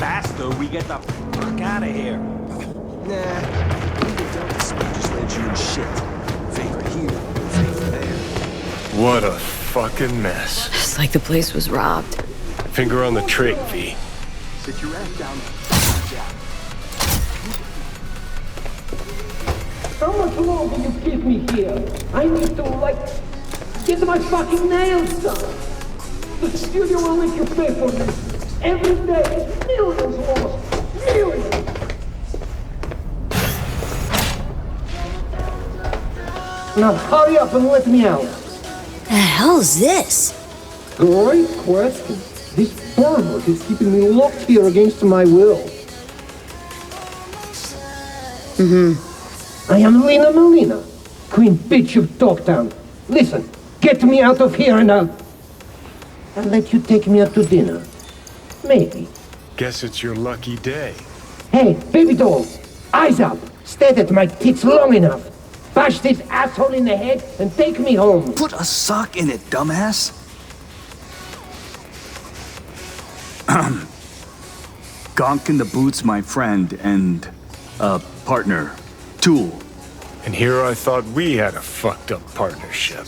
faster, we get the fuck out of here. Nah, we get done with speed just let you in shit. Favor here, favor there. What a fucking mess. It's like the place was robbed. Finger on the trig, V. Sit your ass down. How much longer you keep me here? I need to, get my fucking nails done. The studio will make you pay for this. Every day, millions lost. Millions! Now hurry up and let me out. The hell's this? Great question. This pervert is keeping me locked here against my will. I am Lena Melina, Queen Bitch of Dogtown. Listen, get me out of here and I'll let you take me out to dinner. Maybe. Guess it's your lucky day. Hey, baby doll, eyes up. Stare at my tits long enough. Bash this asshole in the head and take me home. Put a sock in it, dumbass. Gonk in the Boots, my friend, and partner, Tool. And here I thought we had a fucked up partnership.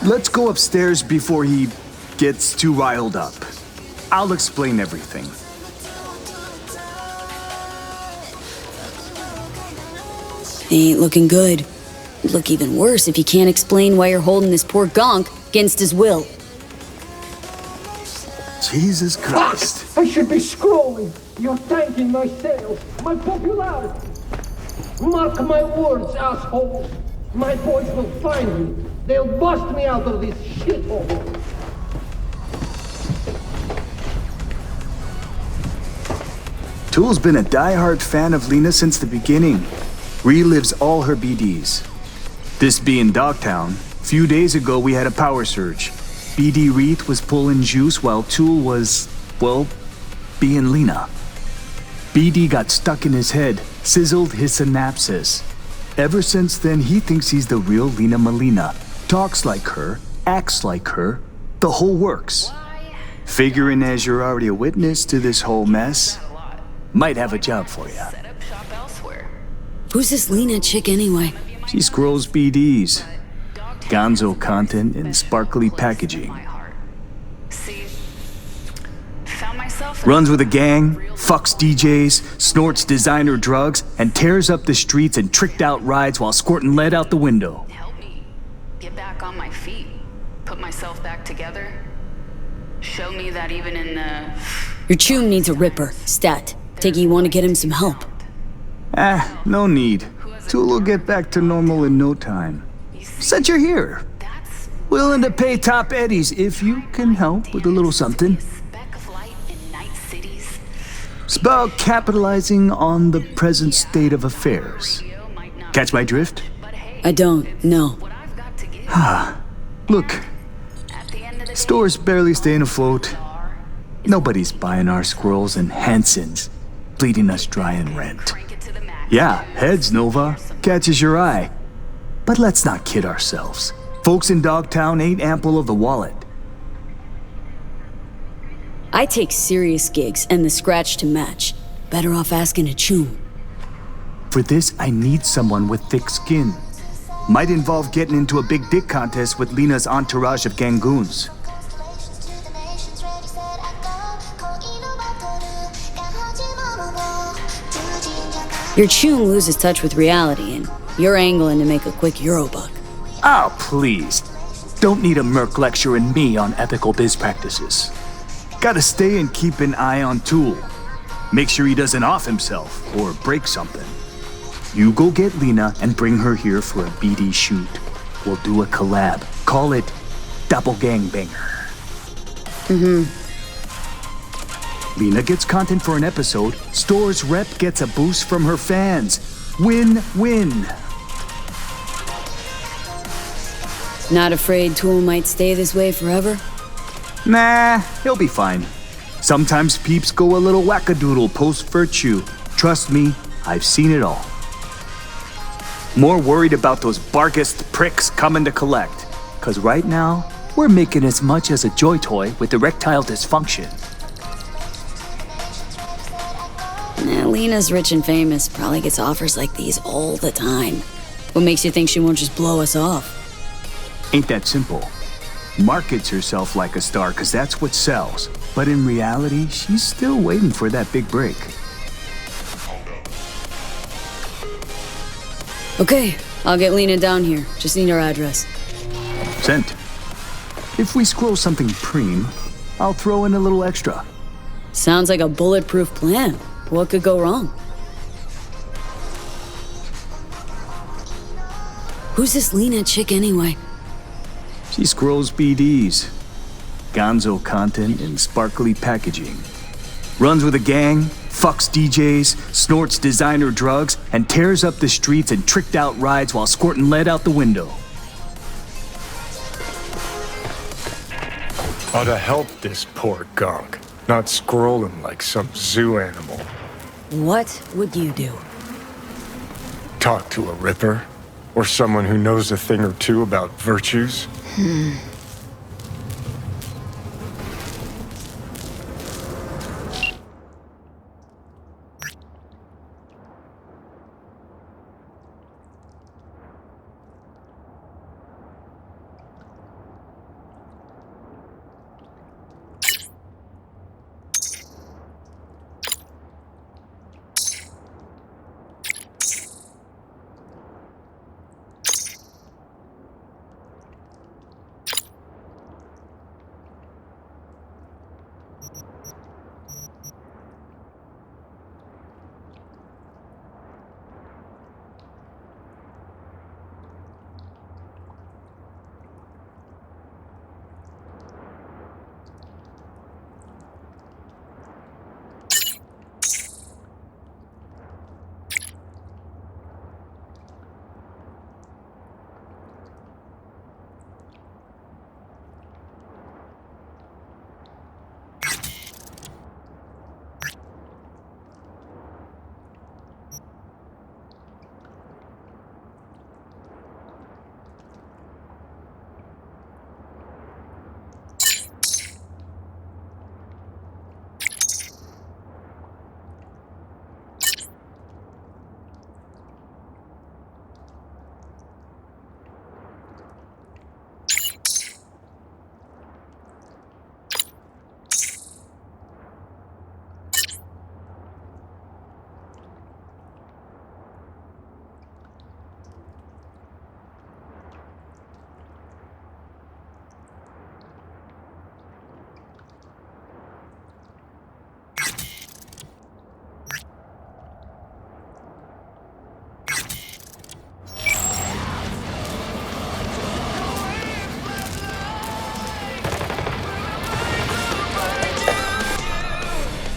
Let's go upstairs before he gets too riled up. I'll explain everything. He ain't looking good. It'd look even worse if you can't explain why you're holding this poor gonk against his will. Jesus Christ. I should be scrolling. You're tanking my sales, my popularity. Mark my words, assholes. My boys will find me. They'll bust me out of this shithole. Tool's been a die-hard fan of Lena since the beginning. Relives all her BDs. This being Dogtown, few days ago we had a power surge. BD Reeth was pulling juice while Tool was, well, being Lena. BD got stuck in his head, sizzled his synapses. Ever since then, he thinks he's the real Lena Melina. Talks like her, acts like her, the whole works. Figuring as you're already a witness to this whole mess, might have a job for you. Who's this Lena chick anyway? She scrolls BDs. Gonzo content in sparkly packaging. Runs with a gang, fucks DJs, snorts designer drugs, and tears up the streets in tricked out rides while squirting lead out the window. Help me get back on my feet, put myself back together. Show me that even in the... Your chum needs a ripper. Stat. Take you want to get him some help. No need. Tool will get back to normal in no time. Said you're here. Willing to pay top eddies if you can help with a little something. It's about capitalizing on the present state of affairs. Catch my drift? I don't, no. Look, store's barely staying afloat. Nobody's buying our squirrels and Hansons, bleeding us dry in rent. Yeah, heads, Nova, catches your eye. But let's not kid ourselves. Folks in Dogtown ain't ample of the wallet. I take serious gigs and the scratch to match. Better off asking a chum. For this, I need someone with thick skin. Might involve getting into a big dick contest with Lena's entourage of gangoons. Your chum loses touch with reality and you're angling to make a quick Eurobuck. Oh, please. Don't need a Merc lecturing me on ethical biz practices. Gotta stay and keep an eye on Tool. Make sure he doesn't off himself or break something. You go get Lena and bring her here for a BD shoot. We'll do a collab. Call it Doppelgangbanger. Lena gets content for an episode. Store's rep gets a boost from her fans. Win-win. Not afraid Tool might stay this way forever? Nah, he'll be fine. Sometimes peeps go a little wackadoodle post-virtue. Trust me, I've seen it all. More worried about those barkist pricks coming to collect. 'Cause right now, we're making as much as a joy toy with erectile dysfunction. Lena's rich and famous, probably gets offers like these all the time. What makes you think she won't just blow us off? Ain't that simple. Markets herself like a star because that's what sells. But in reality, she's still waiting for that big break. Okay, I'll get Lena down here. Just need her address. Sent. If we scroll something preem, I'll throw in a little extra. Sounds like a bulletproof plan. What could go wrong? Who's this Lena chick anyway? She scrolls BDs. Gonzo content in sparkly packaging. Runs with a gang, fucks DJs, snorts designer drugs, and tears up the streets in tricked out rides while squirting lead out the window. Ought to help this poor gonk, not scrolling like some zoo animal. What would you do? Talk to a ripper? Or someone who knows a thing or two about virtues?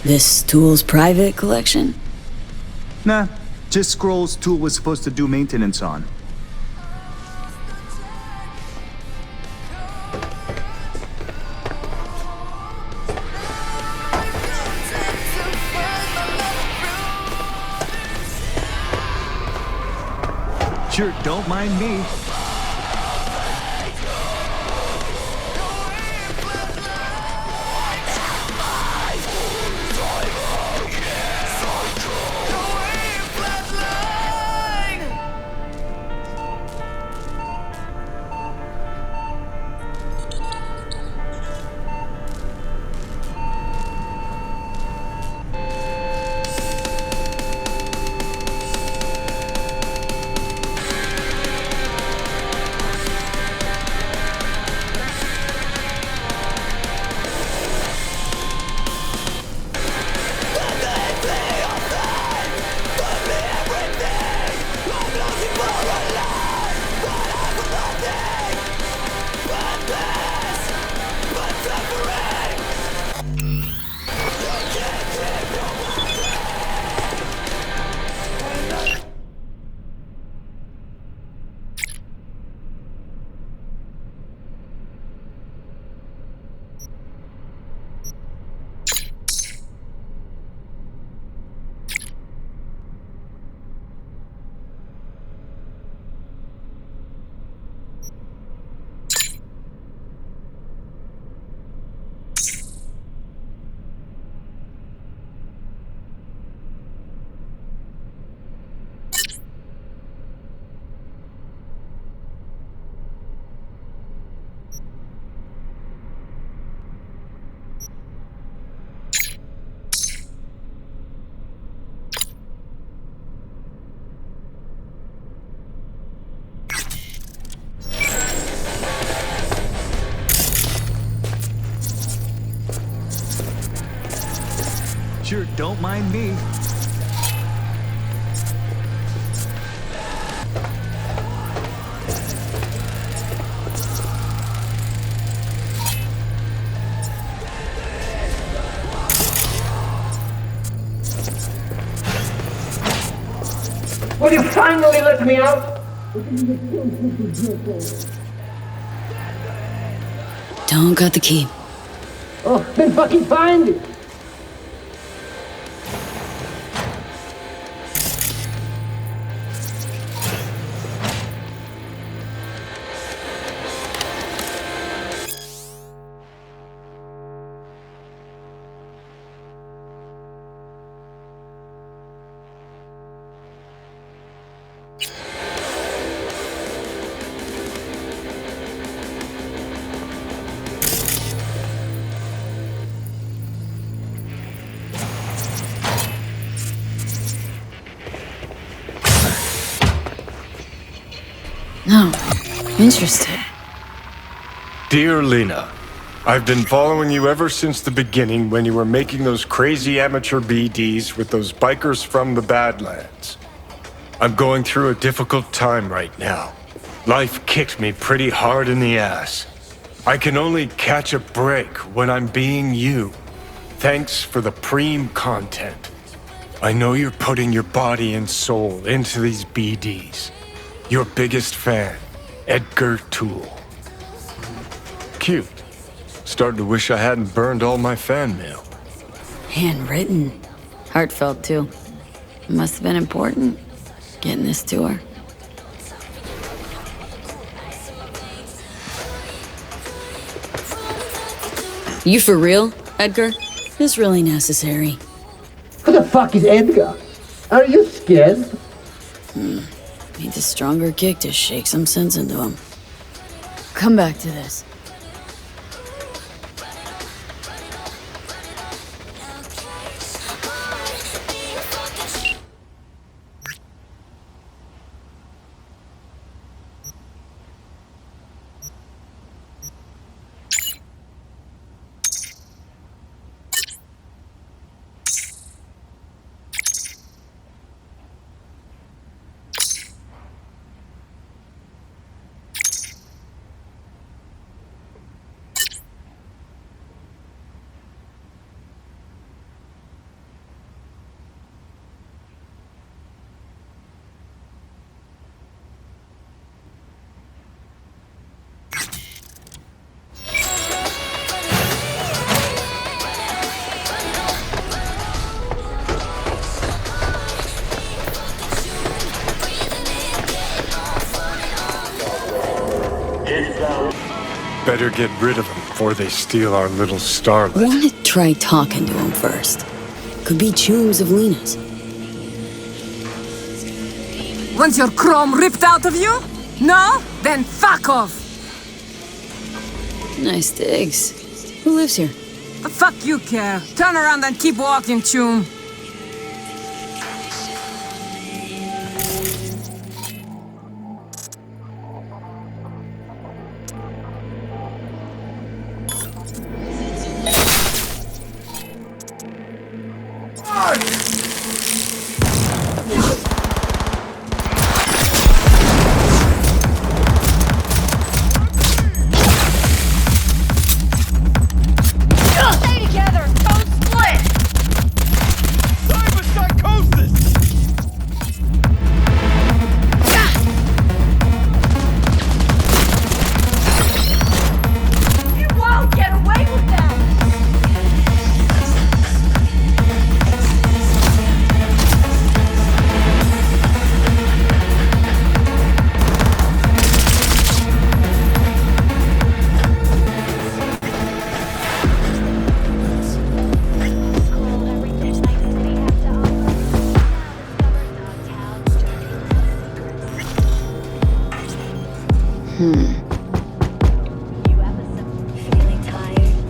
This tool's private collection? Nah, just scrolls Tool was supposed to do maintenance on. Sure, don't mind me. Sure, don't mind me. Will you finally let me out? Don't got the key. Oh, then fucking find it. No. Interesting. Dear Lena, I've been following you ever since the beginning when you were making those crazy amateur BDs with those bikers from the Badlands. I'm going through a difficult time right now. Life kicked me pretty hard in the ass. I can only catch a break when I'm being you. Thanks for the preem content. I know you're putting your body and soul into these BDs. Your biggest fan, Edgar Toole. Cute. Starting to wish I hadn't burned all my fan mail. Handwritten. Heartfelt, too. Must have been important, getting this to her. You for real, Edgar? This really necessary. Who the fuck is Edgar? Are you scared? Need a stronger kick to shake some sense into him. Come back to this. Better get rid of them before they steal our little starlet. Wanna try talking to him first. Could be chooms of Lena's. Want your chrome ripped out of you? No? Then fuck off! Nice digs. Who lives here? The fuck you care? Turn around and keep walking, choom. Stay together! Don't split! You won't get away with that!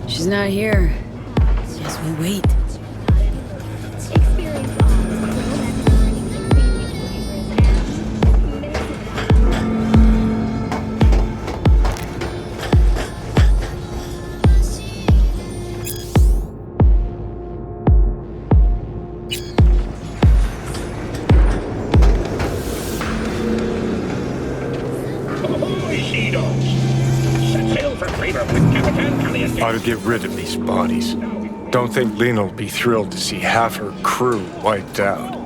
She's not here. Guess we wait. gotta get rid of these bodies. Don't think Lena'll be thrilled to see half her crew wiped out.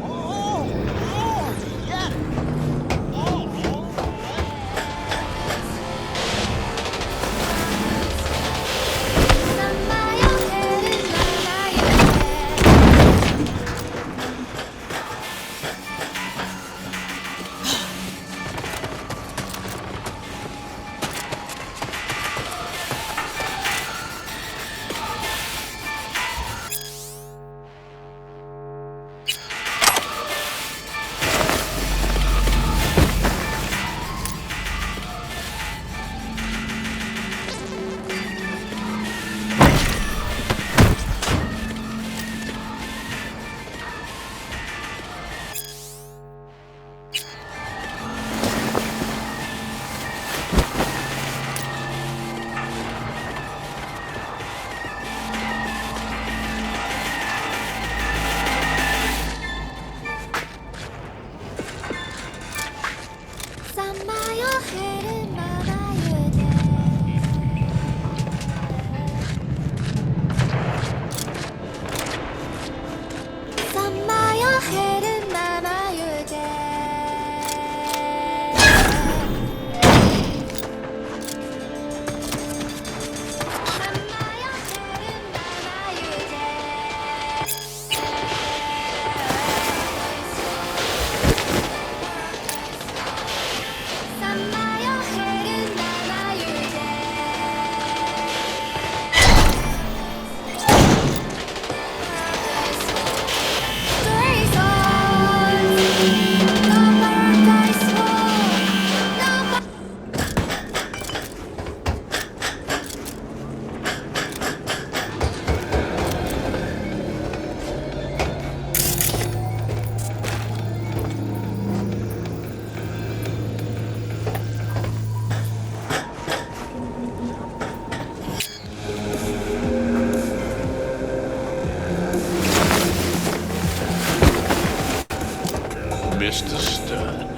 Mr. Stud.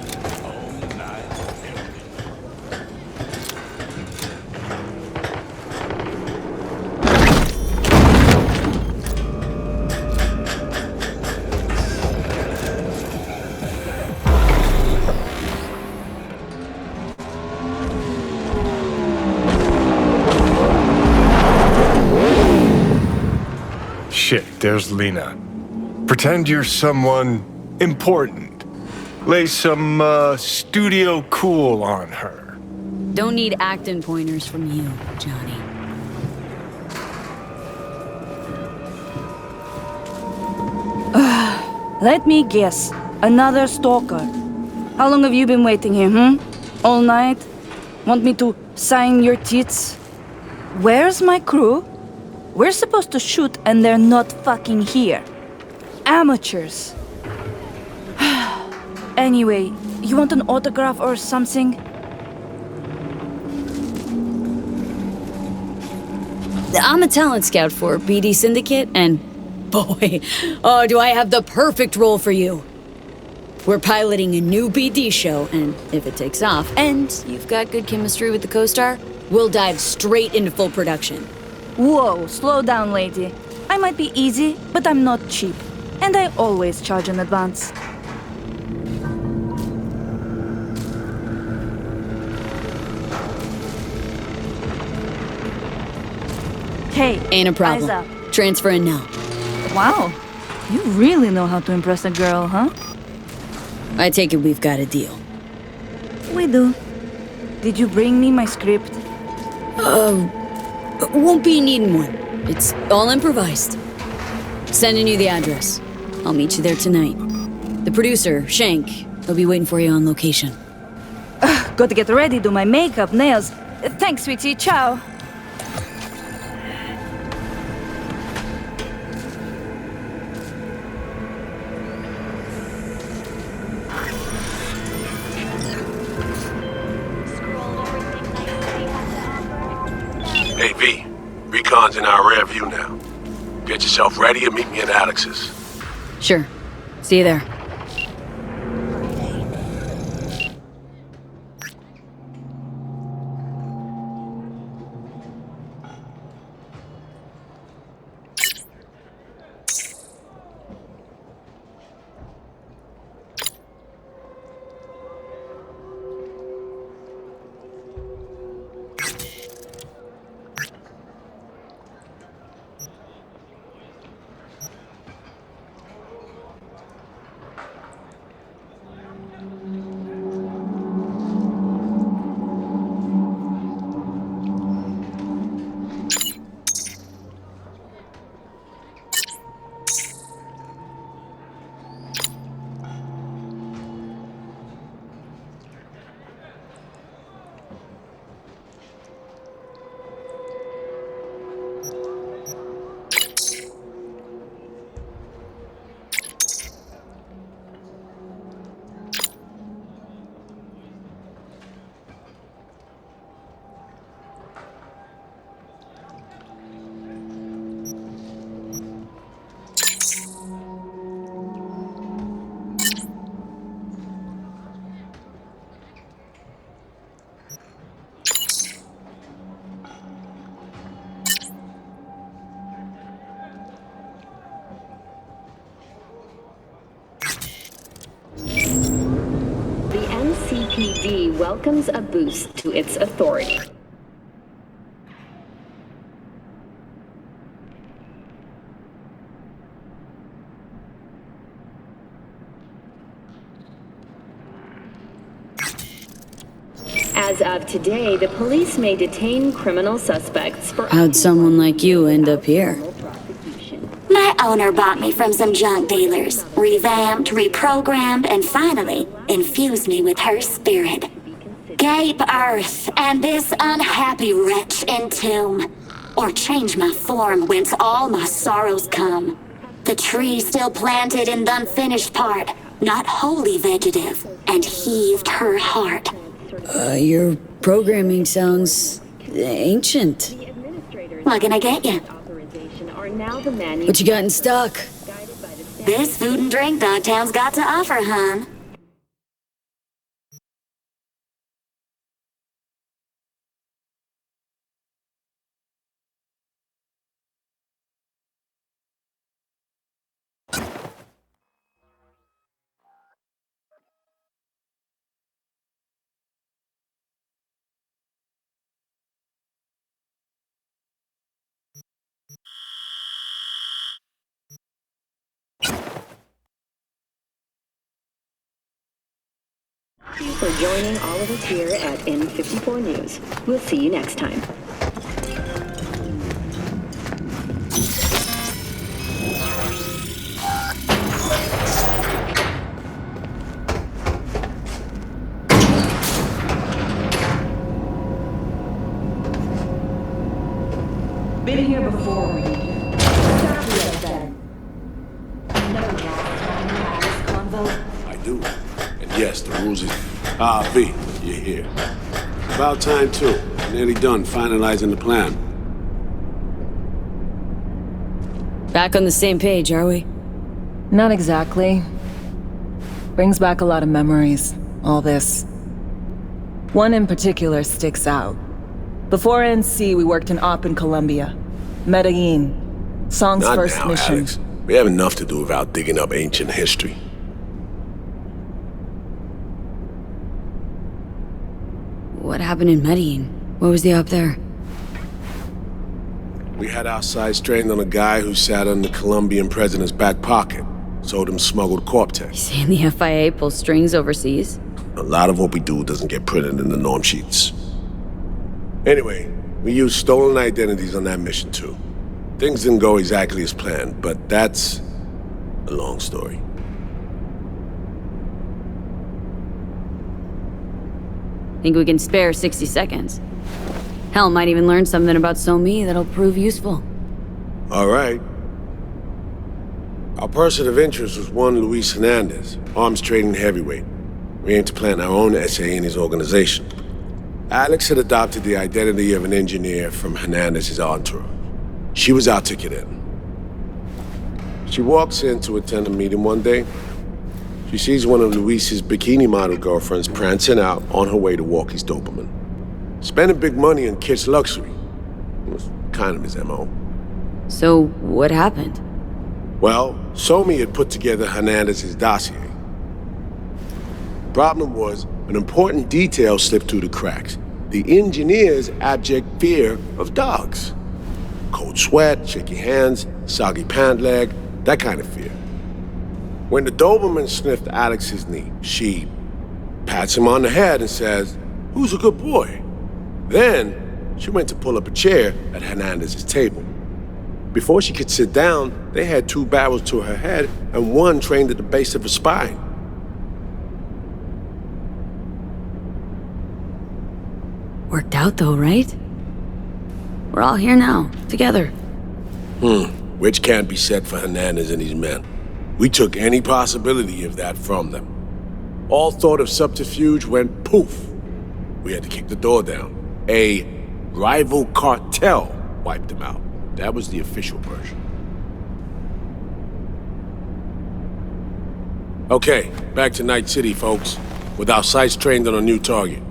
All night. Shit, there's Lena. Pretend you're someone important. Lay some, studio cool on her. Don't need acting pointers from you, Johnny. Let me guess. Another stalker. How long have you been waiting here, All night? Want me to sign your tits? Where's my crew? We're supposed to shoot and they're not fucking here. Amateurs. Anyway, you want an autograph or something? I'm a talent scout for BD Syndicate, and boy, oh, do I have the perfect role for you. We're piloting a new BD show, and if it takes off, and you've got good chemistry with the co-star, we'll dive straight into full production. Whoa, slow down, lady. I might be easy, but I'm not cheap. And I always charge in advance. Hey, Ain't a problem. eyes up. Transfer in now. Wow, you really know how to impress a girl, huh? I take it we've got a deal. We do. Did you bring me my script? Won't be needing one. It's all improvised. Sending you the address. I'll meet you there tonight. The producer, Shank, will be waiting for you on location. Got to get ready, do my makeup, nails. Thanks, sweetie. Ciao. Hey, V. Recon's in our rear view now. Get yourself ready and meet me at Alex's. Sure. See you there. BD welcomes a boost to its authority. As of today, the police may detain criminal suspects for... How'd someone like you end up here? My owner bought me from some junk dealers, revamped, reprogrammed, and finally infused me with her spirit. Gape earth and this unhappy wretch entomb, or change my form whence all my sorrows come. The tree still planted in the unfinished part, not wholly vegetative, and heaved her heart. Your programming sounds ancient. What can I get you? What you got in stock? This food and drink Dogtown's got to offer, hon. Thank you for joining all of us here at N54 News. We'll see you next time. Been here before, Reed. Exactly as then. Never last time we had this convo. I do. And yes, the rules is... V, you're here. About time, too. Nearly done finalizing the plan. Back on the same page, are we? Not exactly. Brings back a lot of memories, all this. One in particular sticks out. Before NC, we worked in op in Colombia. Medellin. Song's Not first now, mission. Alex. We have enough to do without digging up ancient history. What happened in Medellin? What was the op there? We had our sights trained on a guy who sat in the Colombian president's back pocket. Sold him smuggled Corp-Tech. Saying the FIA pulls strings overseas? A lot of what we do doesn't get printed in the norm sheets. Anyway, we used stolen identities on that mission too. Things didn't go exactly as planned, but that's a long story. Think we can spare 60 seconds? Hell, might even learn something about So-Me that'll prove useful. All right. Our person of interest was one Luis Hernandez, arms trading heavyweight. We aim to plant our own SA in his organization. Alex had adopted the identity of an engineer from Hernandez's entourage. She was our ticket in. She walks in to attend a meeting one day. She sees one of Luis's bikini model girlfriends prancing out on her way to walk his Doberman. Spending big money on kitsch luxury. It was kind of his MO. So, what happened? Well, So-Me had put together Hernandez's dossier. Problem was, an important detail slipped through the cracks. The engineer's abject fear of dogs. Cold sweat, shaky hands, soggy pant leg, that kind of fear. When the Doberman sniffed Alex's knee, she pats him on the head and says, "Who's a good boy?" Then, she went to pull up a chair at Hernandez's table. Before she could sit down, they had two barrels to her head and one trained at the base of her spine. Worked out though, right? We're all here now, together. Which can't be said for Hernandez and his men. We took any possibility of that from them. All thought of subterfuge went poof. We had to kick the door down. A rival cartel wiped them out. That was the official version. Okay, back to Night City, folks, with our sights trained on a new target.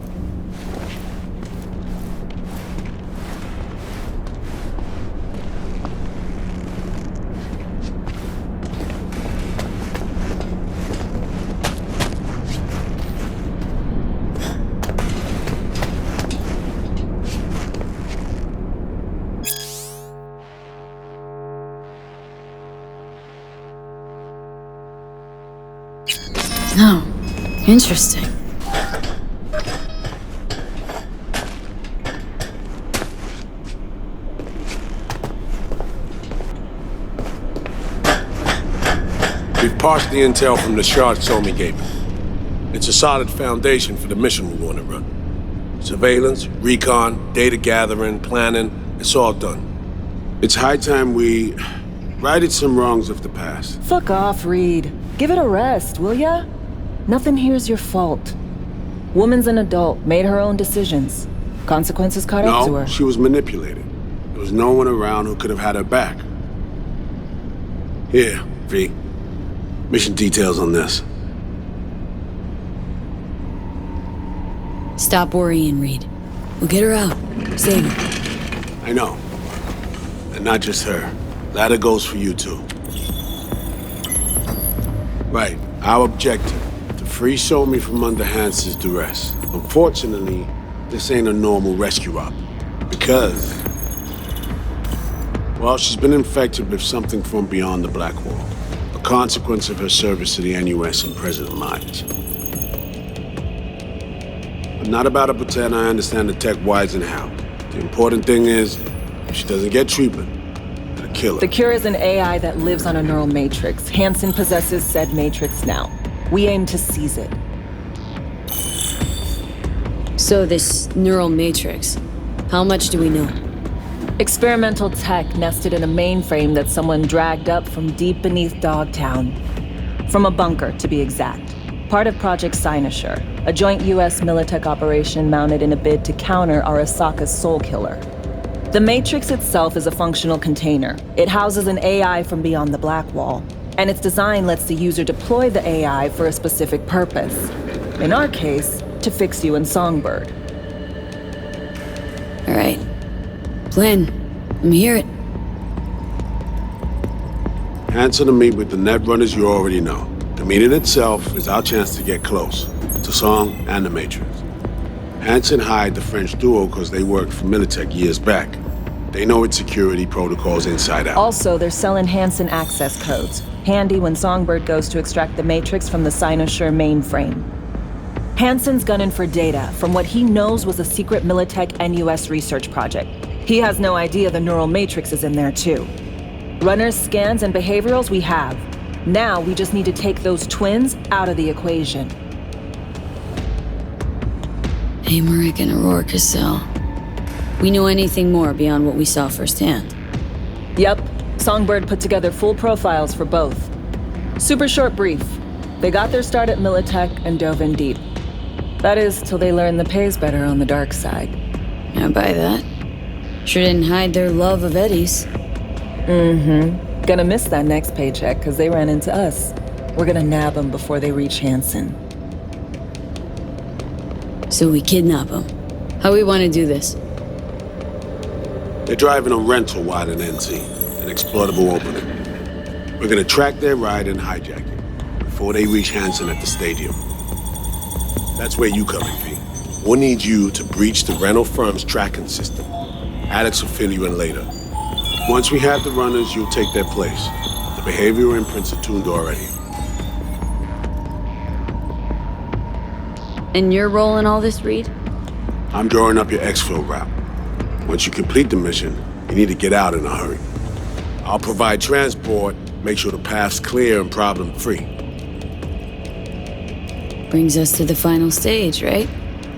Oh, interesting. We've parsed the intel from the shard Somi gave us. It's a solid foundation for the mission we want to run. Surveillance, recon, data gathering, planning, it's all done. It's high time we righted some wrongs of the past. Fuck off, Reed. Give it a rest, will ya? Nothing here's your fault. Woman's an adult, made her own decisions. Consequences caught up to her. No, she was manipulated. There was no one around who could have had her back. Here, V. Mission details on this. Stop worrying, Reed. We'll get her out. Save her. I know. And not just her. That goes for you too. Right. Our objective, to free Somi from under Hansen's duress. Unfortunately, this ain't a normal rescue op. Because, well, she's been infected with something from beyond the Black Wall. A consequence of her service to the NUS and President Myers. I'm not about to pretend I understand the tech whys and how. The important thing is, if she doesn't get treatment, it'll kill her. The cure is an AI that lives on a neural matrix. Hansen possesses said matrix now. We aim to seize it. So this neural matrix, how much do we know? Experimental tech nested in a mainframe that someone dragged up from deep beneath Dogtown. From a bunker, to be exact. Part of Project Cynosure, a joint US Militech operation mounted in a bid to counter Arasaka's soul killer. The matrix itself is a functional container. It houses an AI from beyond the Black Wall, and its design lets the user deploy the AI for a specific purpose. In our case, to fix you in Songbird. All right. Plan. Let me hear it. Hansen to meet with the net runners you already know. The meeting itself is our chance to get close to Song and the Matrix. Hansen hired the French duo because they worked for Militech years back. They know its security protocols inside out. Also, they're selling Hansen access codes. Handy when Songbird goes to extract the Matrix from the Cynosure mainframe. Hansen's gunning for data from what he knows was a secret Militech NUS research project. He has no idea the neural matrix is in there too. Runners, scans, and behaviorals we have. Now we just need to take those twins out of the equation. Amaric and Aurora Cassell. We know anything more beyond what we saw firsthand? Yep. Songbird put together full profiles for both. Super short brief. They got their start at Militech and dove in deep. That is, till they learned the pay's better on the dark side. I buy that. Sure didn't hide their love of Eddie's. Mm-hmm. Gonna miss that next paycheck, because they ran into us. We're gonna nab them before they reach Hansen. So we kidnap them. How we want to do this? They're driving a rental wide in NC, an exploitable opening. We're gonna track their ride and hijack it before they reach Hansen at the stadium. That's where you come in, V. We'll need you to breach the rental firm's tracking system. Alex will fill you in later. Once we have the runners, you'll take their place. The behavioral imprints are tuned already. And your role in all this, Reed? I'm drawing up your exfil route. Once you complete the mission, you need to get out in a hurry. I'll provide transport, make sure the path's clear and problem-free. Brings us to the final stage, right?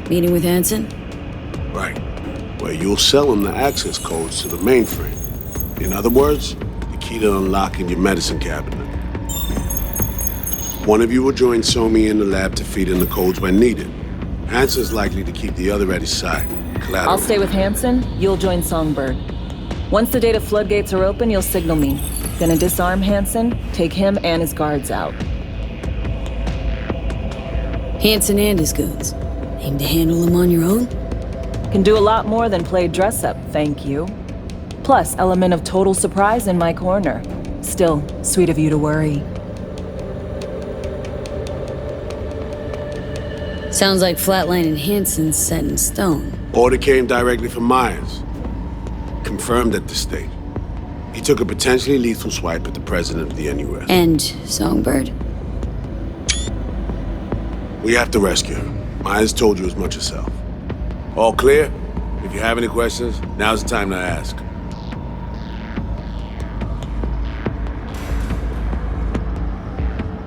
Meeting with Hansen? Right. Where you'll sell him the access codes to the mainframe. In other words, the key to unlocking your medicine cabinet. One of you will join Somi in the lab to feed in the codes when needed. Hansen's likely to keep the other at his side. Collateral. I'll stay with Hansen, you'll join Songbird. Once the data floodgates are open, you'll signal me. Gonna disarm Hansen, take him and his guards out. Hansen and his goons. Aim to handle them on your own? Can do a lot more than play dress-up, thank you. Plus, element of total surprise in my corner. Still, sweet of you to worry. Sounds like flatlining Hansen's set in stone. Order came directly from Myers. Confirmed at this stage. He took a potentially lethal swipe at the president of the NUS. And Songbird? We have to rescue her. Maya's told you as much herself. All clear? If you have any questions, now's the time to ask.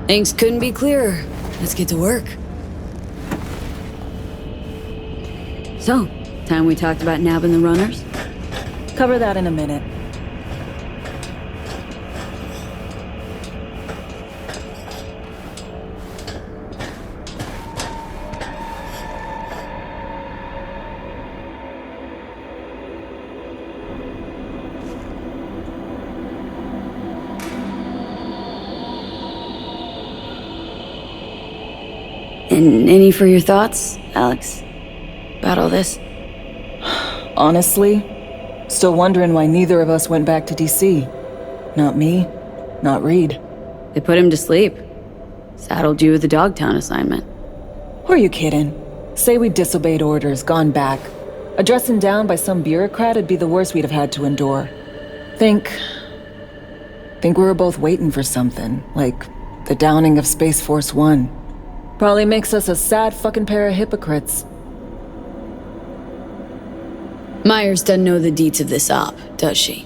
Things couldn't be clearer. Let's get to work. So, time we talked about nabbing the runners? Cover that in a minute. And any for your thoughts, Alex? About all this? Honestly, still wondering why neither of us went back to DC. Not me, not Reed. They put him to sleep. Saddled you with the Dogtown assignment. Who are you kidding? Say we disobeyed orders, gone back. Addressing down by some bureaucrat would be the worst we'd have had to endure. Think we were both waiting for something, like the downing of Space Force One. Probably makes us a sad fucking pair of hypocrites. Myers doesn't know the deets of this op, does she?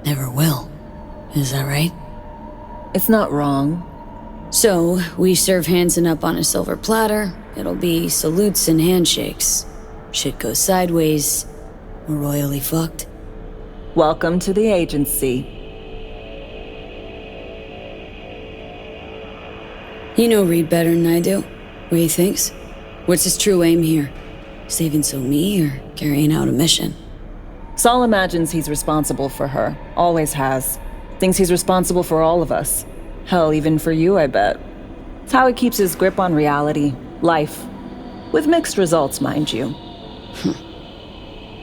Never will. Is that right? It's not wrong. So, we serve Hansen up on a silver platter. It'll be salutes and handshakes. Shit goes sideways. We're royally fucked. Welcome to the agency. You know Reed better than I do. What he thinks? What's his true aim here? Saving me or carrying out a mission? Saul imagines he's responsible for her. Always has. Thinks he's responsible for all of us. Hell, even for you, I bet. It's how he keeps his grip on reality. Life. With mixed results, mind you.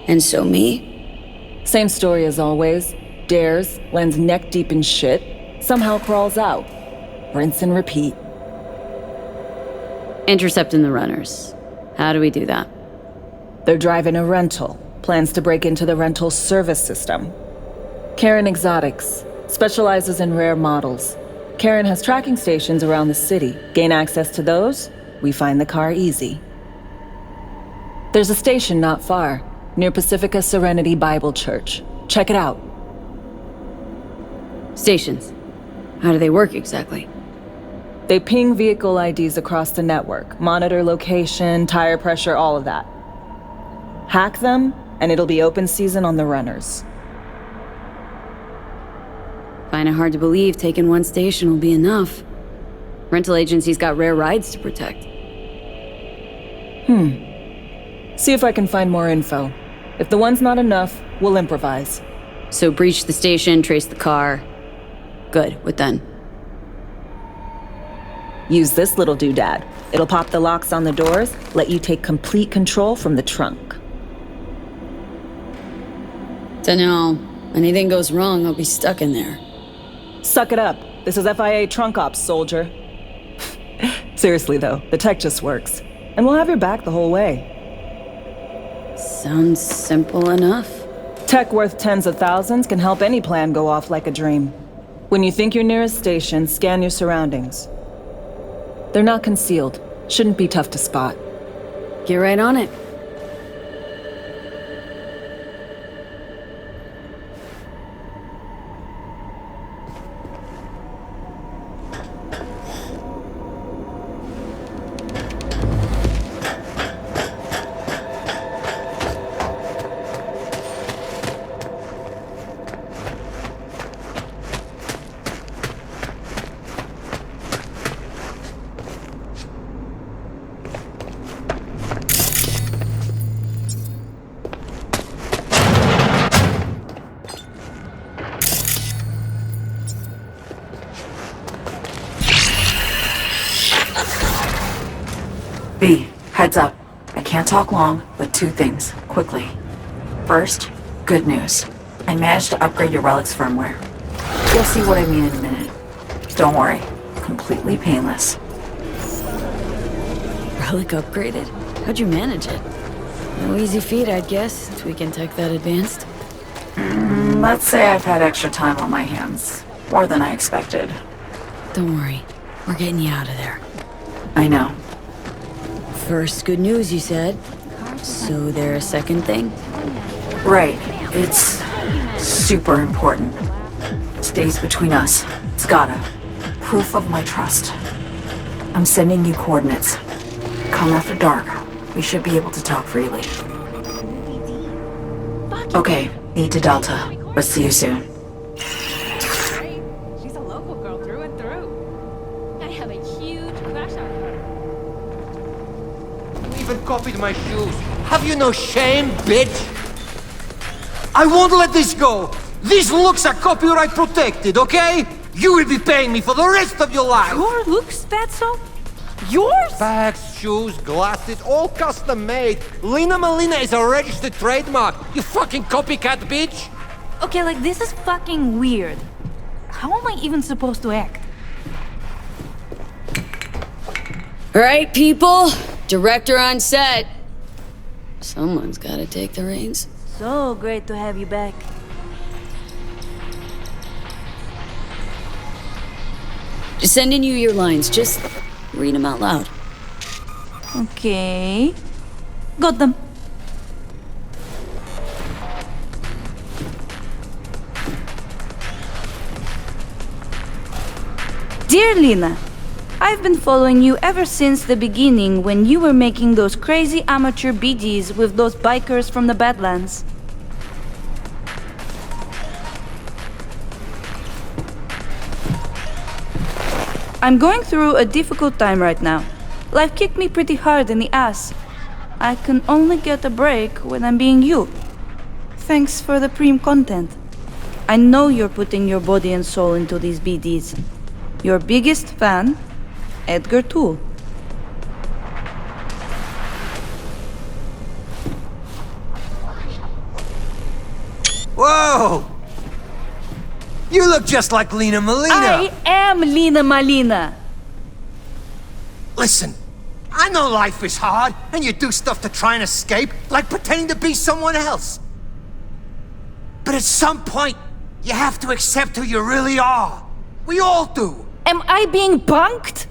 And so me? Same story as always. Dares, lands neck deep in shit, somehow crawls out. Rinse and repeat. Intercepting the runners. How do we do that? They're driving a rental. Plans to break into the rental service system. Karen Exotics. Specializes in rare models. Karen has tracking stations around the city. Gain access to those, we find the car easy. There's a station not far, near Pacifica Serenity Bible Church. Check it out. Stations. How do they work exactly? They ping vehicle IDs across the network, monitor location, tire pressure, all of that. Hack them, and it'll be open season on the runners. Find it hard to believe taking one station will be enough. Rental agency's got rare rides to protect. See if I can find more info. If the one's not enough, we'll improvise. So breach the station, trace the car. Good, what then? Use this little doodad. It'll pop the locks on the doors, let you take complete control from the trunk. Dunno. Anything goes wrong, I'll be stuck in there. Suck it up. This is FIA trunk ops, soldier. Seriously though, the tech just works. And we'll have your back the whole way. Sounds simple enough. Tech worth tens of thousands can help any plan go off like a dream. When you think you're near a station, scan your surroundings. They're not concealed. Shouldn't be tough to spot. Get right on it. B, heads up. I can't talk long, but two things, quickly. First, good news. I managed to upgrade your relic's firmware. You'll see what I mean in a minute. Don't worry, completely painless. Relic upgraded? How'd you manage it? No easy feat, I'd guess, tweaking tech that advanced. Let's say I've had extra time on my hands. More than I expected. Don't worry, we're getting you out of there. I know. First, good news, you said. So there a second thing? Right. It's super important. Stays between us. It's gotta. Proof of my trust. I'm sending you coordinates. Come after dark. We should be able to talk freely. Okay, need to Delta. But see you soon. She's a local girl through and through. I have a huge crush on her. You even copied my shoes. Have you no shame, bitch? I won't let this go. These looks are copyright protected, okay? You will be paying me for the rest of your life. Your looks, Fatso? Yours? Bags, shoes, glasses, all custom made. Lina Malina is a registered trademark. You fucking copycat bitch. Okay, like, this is fucking weird. How am I even supposed to act? All right, people. Director on set. Someone's gotta take the reins. So great to have you back. Just sending you your lines. Just read them out loud. Okay. Got them. Dear Lina, I've been following you ever since the beginning when you were making those crazy amateur BDs with those bikers from the Badlands. I'm going through a difficult time right now. Life kicked me pretty hard in the ass. I can only get a break when I'm being you. Thanks for the preem content. I know you're putting your body and soul into these BDs. Your biggest fan, Edgar Toole. Whoa! You look just like Lina Malina. I am Lina Malina. Listen, I know life is hard, and you do stuff to try and escape, like pretending to be someone else. But at some point, you have to accept who you really are. We all do. Am I being punked?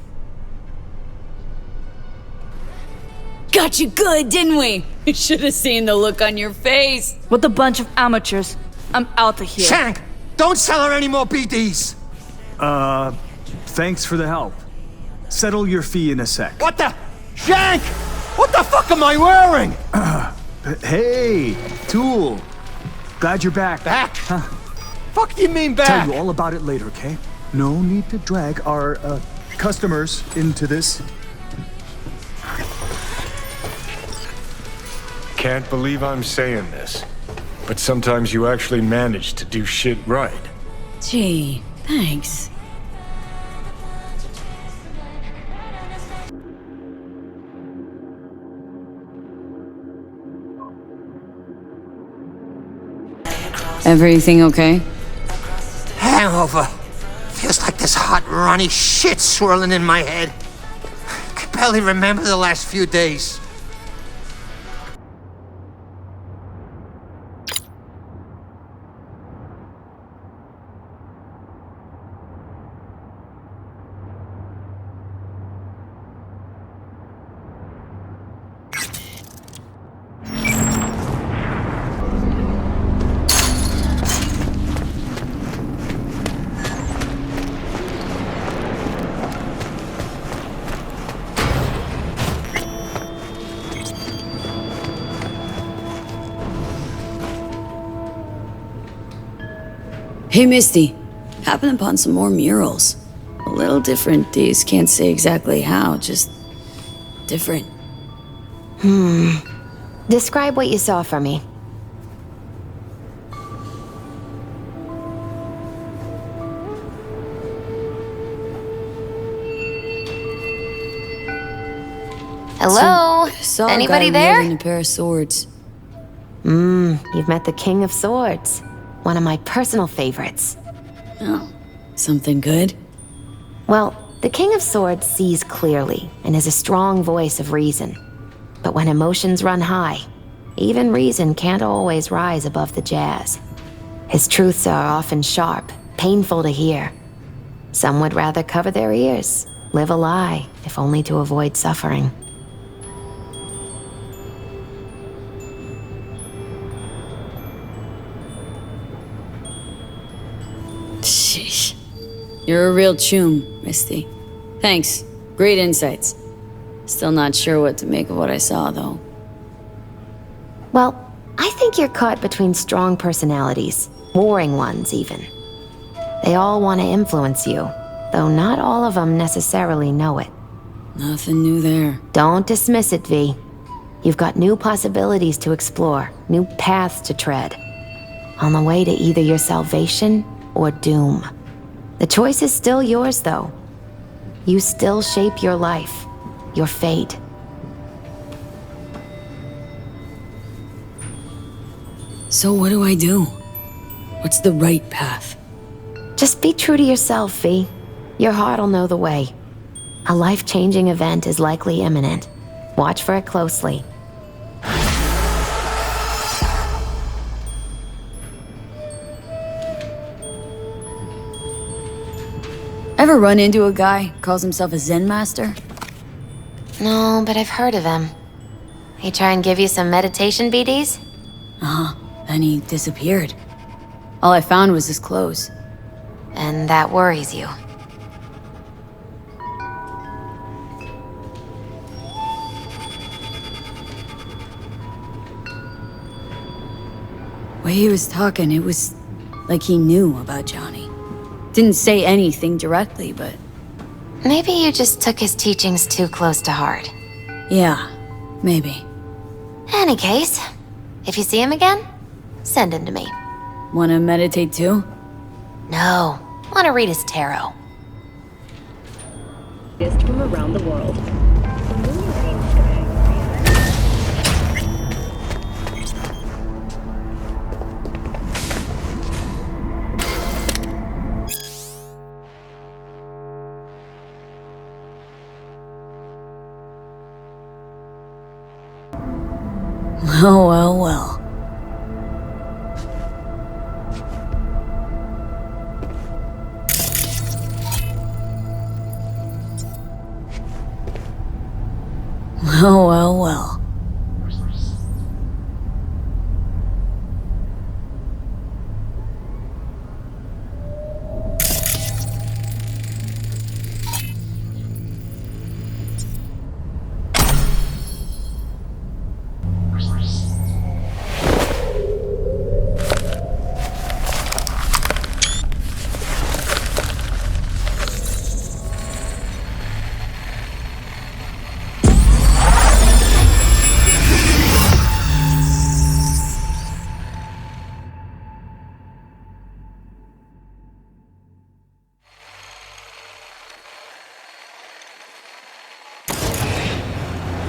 Got you good, didn't we? You should have seen the look on your face. What a bunch of amateurs. I'm out of here. Shank, don't sell her any more BDs. Thanks for the help. Settle your fee in a sec. What the? Shank! What the fuck am I wearing? Hey, Tool. Glad you're back. Back? Huh. Fuck do you mean back? Tell you all about it later, okay? No need to drag our customers into this. Can't believe I'm saying this, but sometimes you actually manage to do shit right. Gee, thanks. Everything okay? Hangover. Feels like this hot, runny shit swirling in my head. I can barely remember the last few days. Hey, Misty. Happened upon some more murals. A little different, Deez. Can't say exactly how, just different. Describe what you saw for me. Hello? Saw a Anybody guy there? wielding a pair of swords. You've met the King of Swords. One of my personal favorites. Oh, something good? Well, the King of Swords sees clearly and is a strong voice of reason. But when emotions run high, even reason can't always rise above the jazz. His truths are often sharp, painful to hear. Some would rather cover their ears, live a lie, if only to avoid suffering. You're a real chum, Misty. Thanks. Great insights. Still not sure what to make of what I saw, though. Well, I think you're caught between strong personalities, warring ones even. They all want to influence you, though not all of them necessarily know it. Nothing new there. Don't dismiss it, V. You've got new possibilities to explore, new paths to tread. On the way to either your salvation or doom. The choice is still yours, though. You still shape your life, your fate. So what do I do? What's the right path? Just be true to yourself, V. Your heart'll know the way. A life-changing event is likely imminent. Watch for it closely. Ever run into a guy who calls himself a Zen master? No, but I've heard of him. He try and give you some meditation BDs? Uh-huh. Then he disappeared. All I found was his clothes. And that worries you. The way he was talking, it was like he knew about Johnny. Didn't say anything directly, but... Maybe you just took his teachings too close to heart. Yeah, maybe. Any case, if you see him again, send him to me. Wanna meditate too? No, wanna read his tarot. From around the world. Oh, well, well. Oh, well, well.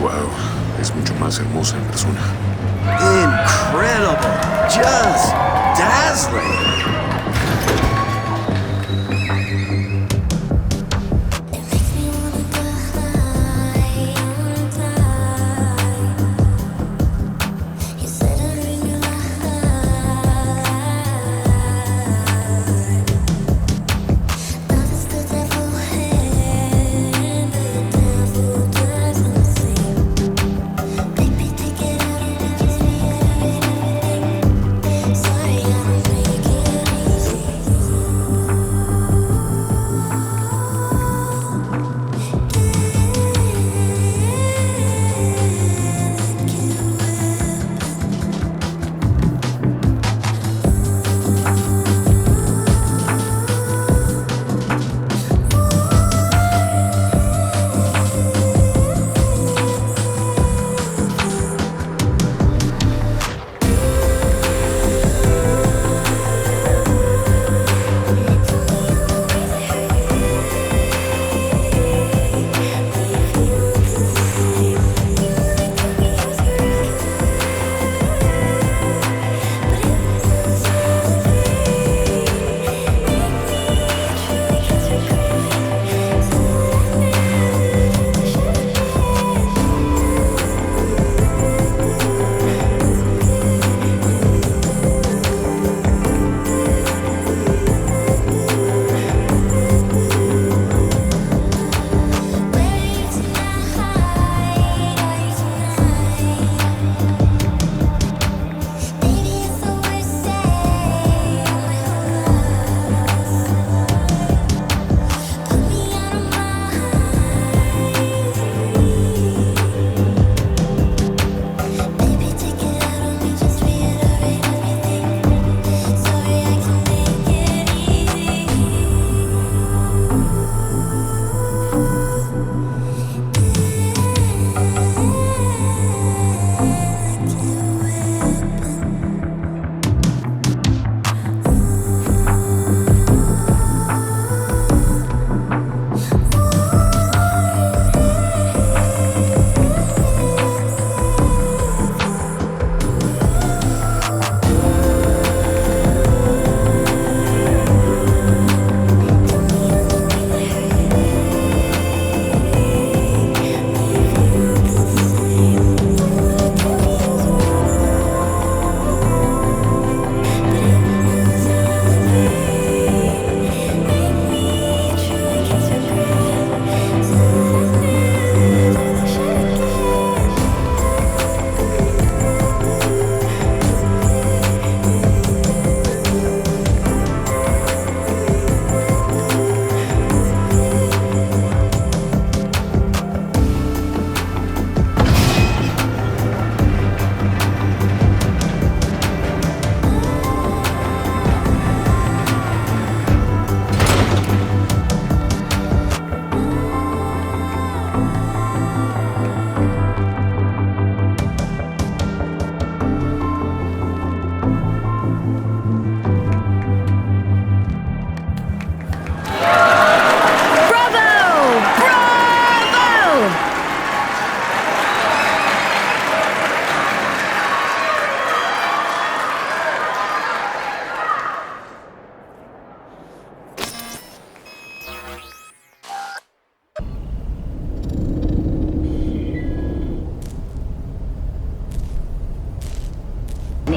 Wow, es mucho más hermosa en persona. Incredible! Just dazzling!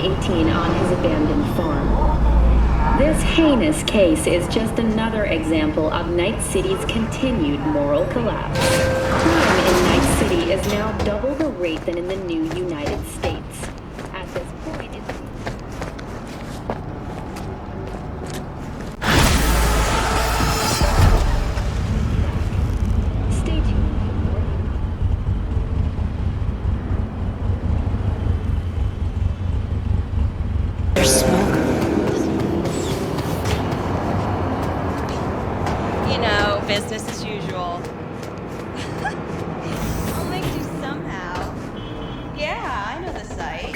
1918 on his abandoned farm. This heinous case is just another example of Night City's continued moral collapse. Crime in Night City is now double the rate than in the new United States. At this point, it's... Stay tuned. There's smoke. You know, business as usual. I'll make do somehow. Yeah, I know the site.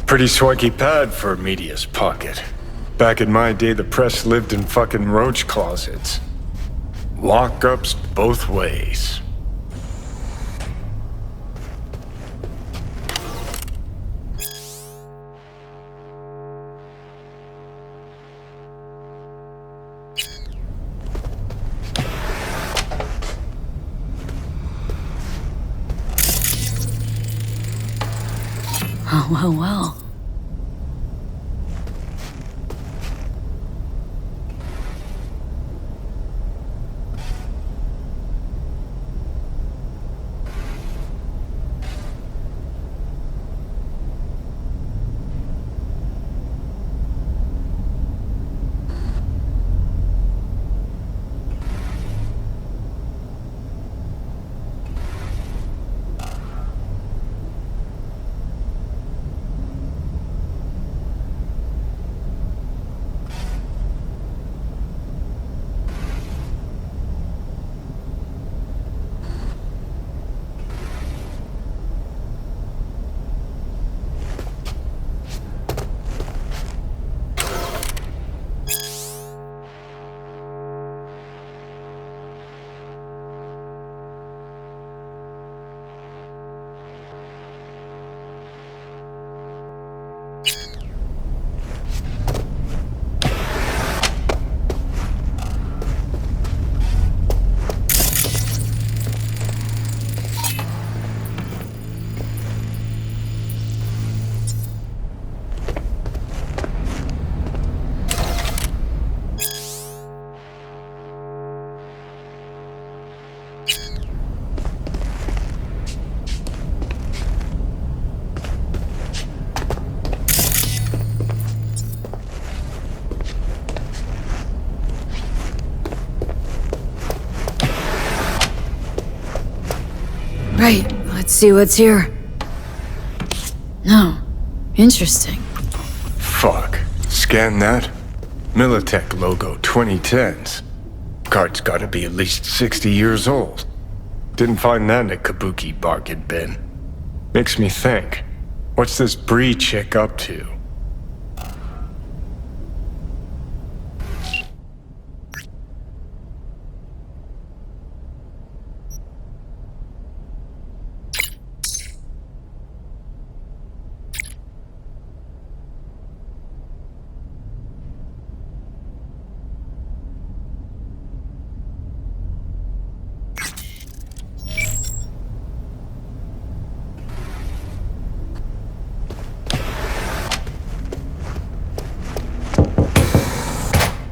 Pretty swanky pad for a media's pocket. Back in my day, the press lived in fucking roach closets. Lockups both ways. Oh, well. Right, let's see what's here. No, interesting. Fuck. Scan that. Militech logo 2010s. Card's gotta be at least 60 years old. Didn't find that in a kabuki bargain bin. Makes me think. What's this Bree chick up to?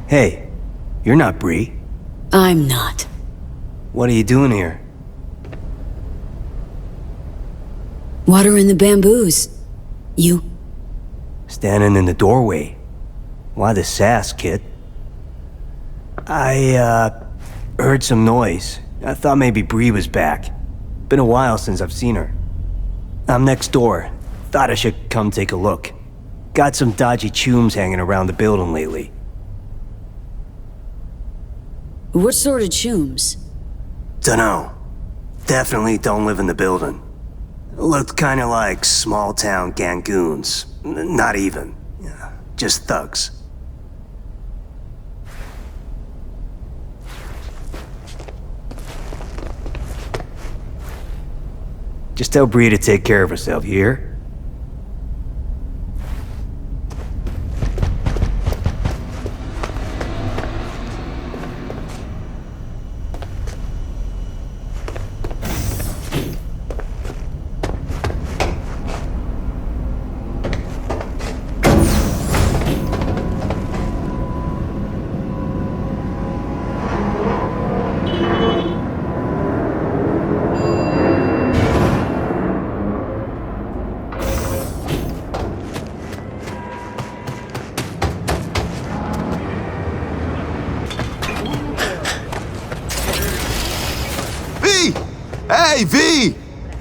Hey, you're not Bree. I'm not. What are you doing here? Water in the bamboos. You? Standing in the doorway. Why the sass, kid? I, heard some noise. I thought maybe Bree was back. Been a while since I've seen her. I'm next door. Thought I should come take a look. Got some dodgy chooms hanging around the building lately. What sort of chooms? Dunno. Definitely don't live in the building. Looked kinda like small-town gangoons. Not even. just thugs. Just tell Bree to take care of herself, you hear? Hey, V!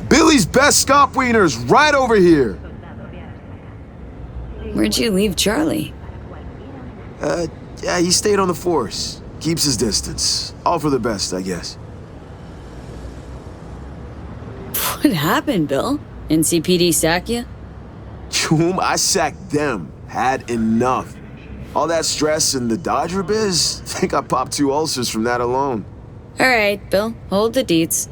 Billy's best scop wiener's right over here. Where'd you leave Charlie? Yeah, he stayed on the force. Keeps his distance. All for the best, I guess. What happened, Bill? NCPD sack you? Whom I sacked them. Had enough. All that stress and the Dodger biz? Think I popped 2 ulcers from that alone. All right, Bill. Hold the deets.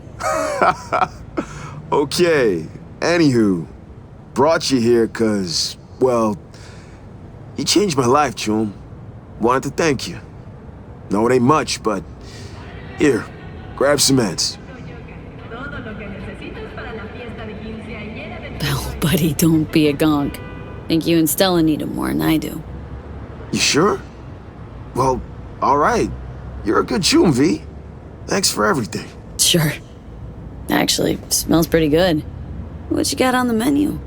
Okay. Anywho, brought you here cause, well, you changed my life, Chum. Wanted to thank you. No, it ain't much, but here, grab some meds. Bill, buddy, don't be a gonk. Think you and Stella need him more than I do. You sure? Well, all right. You're a good Chum, V. Thanks for everything. Sure. Actually, smells pretty good. What you got on the menu?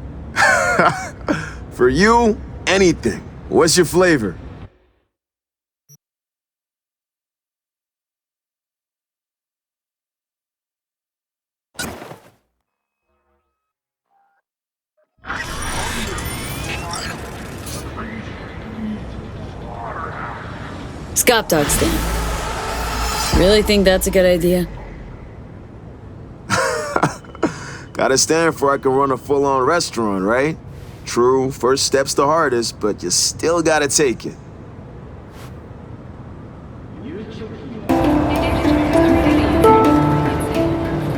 For you, anything. What's your flavor? Scop dog stand. Really think that's a good idea? Gotta stand for I can run a full-on restaurant, right? True, first step's the hardest, but you still gotta take it.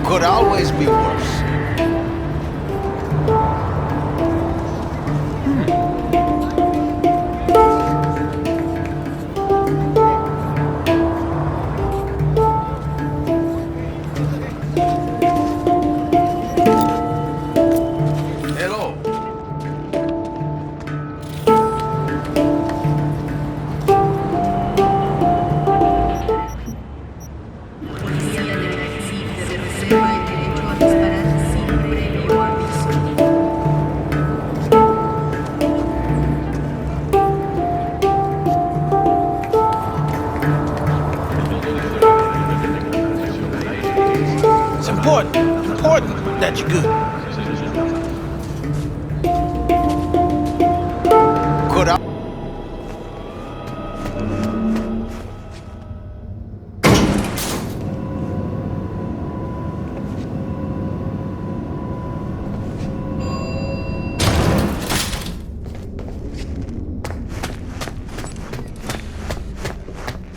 Could always be worse. Important that you're good. Could I?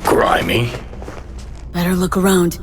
Grimy. Better look around.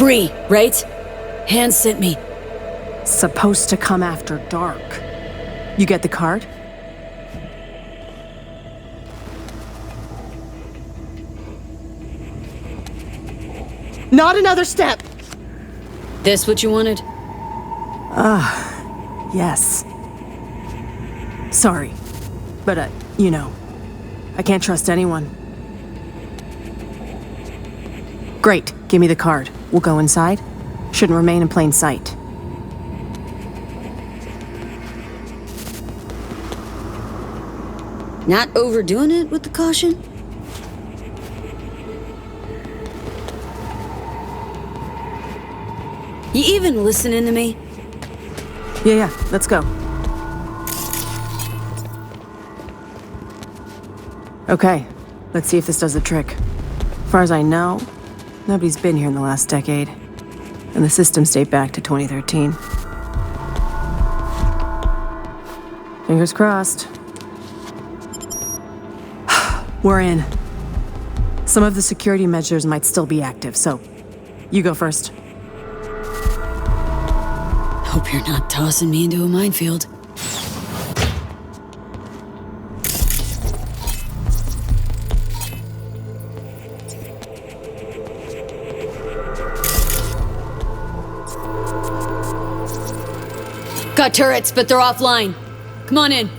Bree, right? Hans sent me. Supposed to come after dark. You get the card? Not another step! This what you wanted? Yes. Sorry. But, you know, I can't trust anyone. Great. Give me the card. We'll go inside. Shouldn't remain in plain sight. Not overdoing it with the caution? You even listening to me? Yeah, let's go. Okay, let's see if this does the trick. As far as I know, nobody's been here in the last decade, and the systems date back to 2013. Fingers crossed. We're in. Some of the security measures might still be active, so you go first. Hope you're not tossing me into a minefield. Got turrets, but they're offline. Come on in.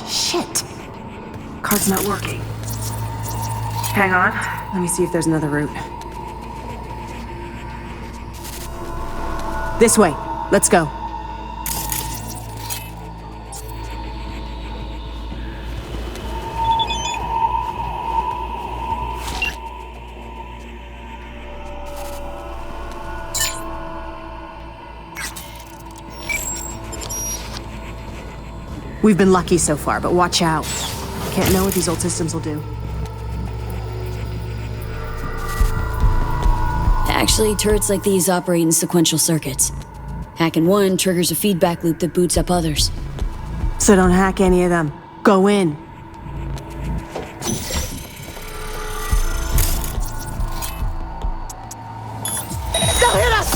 Shit! Card's not working. Hang on. Let me see if there's another route. This way. Let's go. We've been lucky so far, but watch out. Can't know what these old systems will do. Actually, turrets like these operate in sequential circuits. Hacking one triggers a feedback loop that boots up others. So don't hack any of them. Go in. They'll hit us!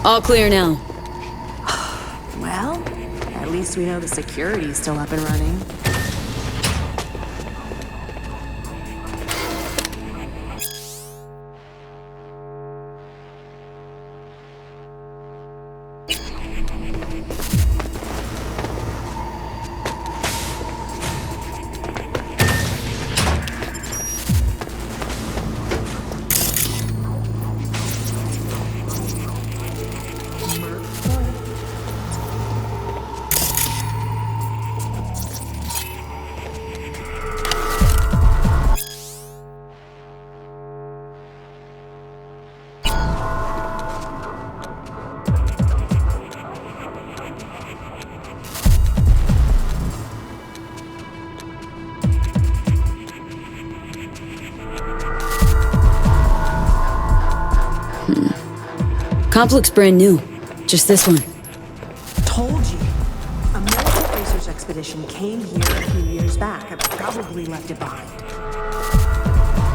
All clear now. Well, at least we know the security's still up and running. Comp looks brand new. Just this one. Told you. A military research expedition came here a few years back. I probably left it behind.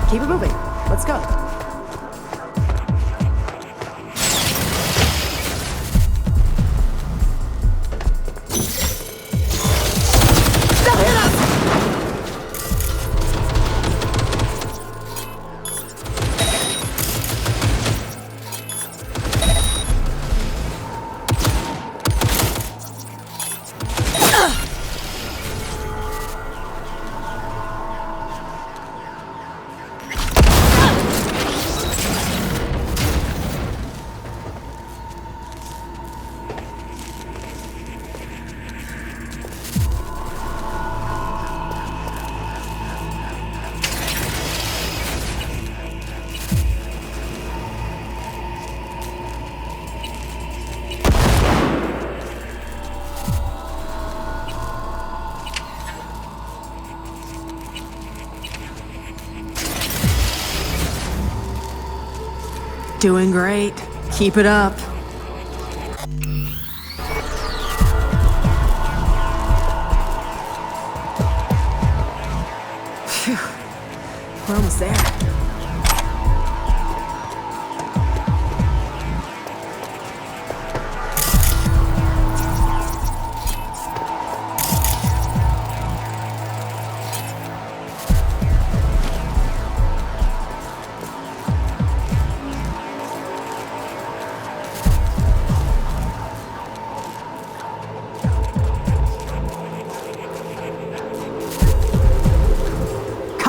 Keep it moving. Let's go. They'll hit us! Doing great. Keep it up. Phew. We're almost there.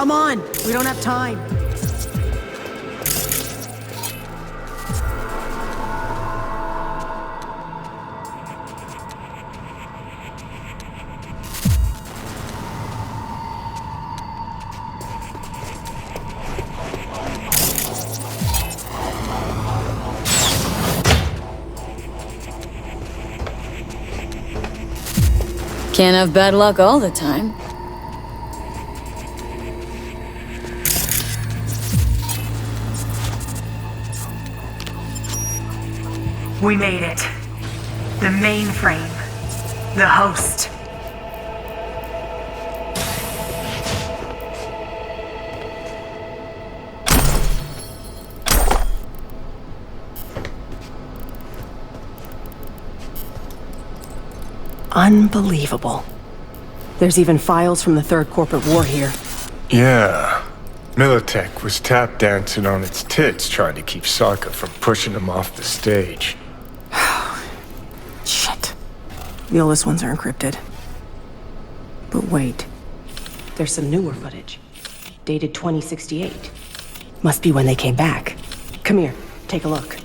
Come on, we don't have time. Can't have bad luck all the time. We made it. The mainframe. The host. Unbelievable. There's even files from the Third Corporate War here. Yeah. Militech was tap dancing on its tits trying to keep Sokka from pushing him off the stage. Shit. The oldest ones are encrypted. But wait. There's some newer footage. Dated 2068. Must be when they came back. Come here, take a look.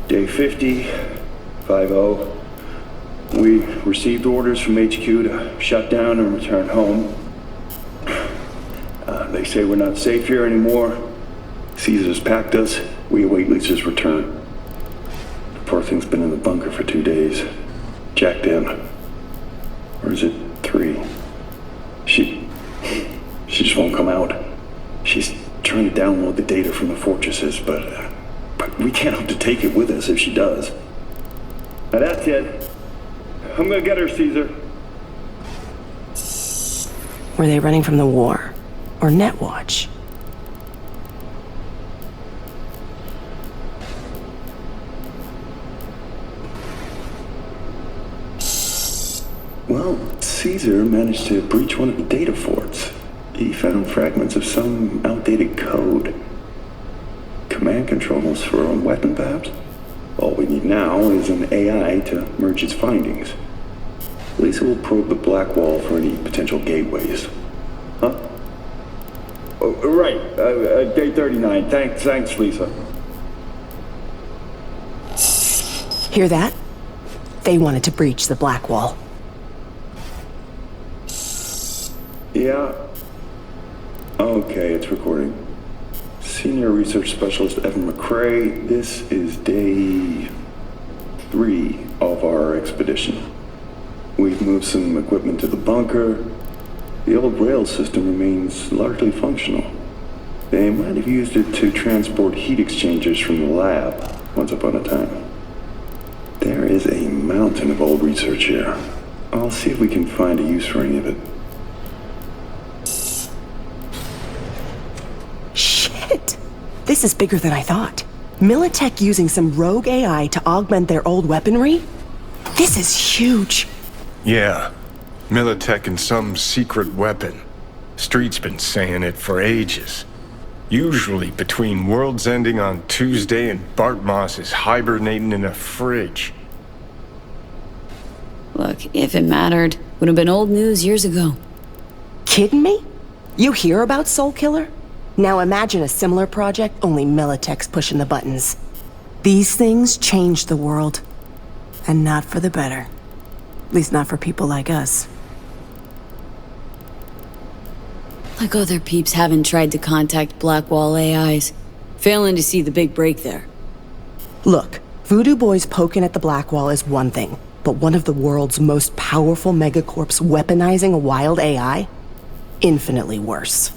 Day 50, 50. We received orders from HQ to shut down and return home. They say we're not safe here anymore. Caesar's packed us. We await Lisa's return. The poor thing's been in the bunker for 2 days. Jacked in. Or is it 3? She just won't come out. She's trying to download the data from the fortresses, but we can't hope to take it with us if she does. Now that's it. I'm gonna get her, Caesar. Were they running from the war? Or Netwatch? Well, Caesar managed to breach one of the data forts. He found fragments of some outdated code. Command controls for our own weapon, perhaps? All we need now is an AI to merge its findings. Lisa will probe the black wall for any potential gateways. Huh? Oh, right. Day 39. Thanks, Lisa. Hear that? They wanted to breach the black wall. Yeah. Okay, it's recording. Senior Research Specialist Evan McCrae, this is day 3 of our expedition. We've moved some equipment to the bunker. The old rail system remains largely functional. They might have used it to transport heat exchangers from the lab once upon a time. There is a mountain of old research here. I'll see if we can find a use for any of it. Shit! This is bigger than I thought. Militech using some rogue AI to augment their old weaponry? This is huge. Yeah. Militech and some secret weapon. Street's been saying it for ages. Usually between worlds ending on Tuesday and Bart Moss is hibernating in a fridge. Look, if it mattered, would have been old news years ago. Kidding me? You hear about Soul Killer? Now imagine a similar project, only Militech's pushing the buttons. These things changed the world. And not for the better. At least not for people like us. Like other peeps haven't tried to contact Blackwall AIs. Failing to see the big break there. Look, Voodoo Boys poking at the Black Wall is one thing, but one of the world's most powerful megacorps weaponizing a wild AI? Infinitely worse.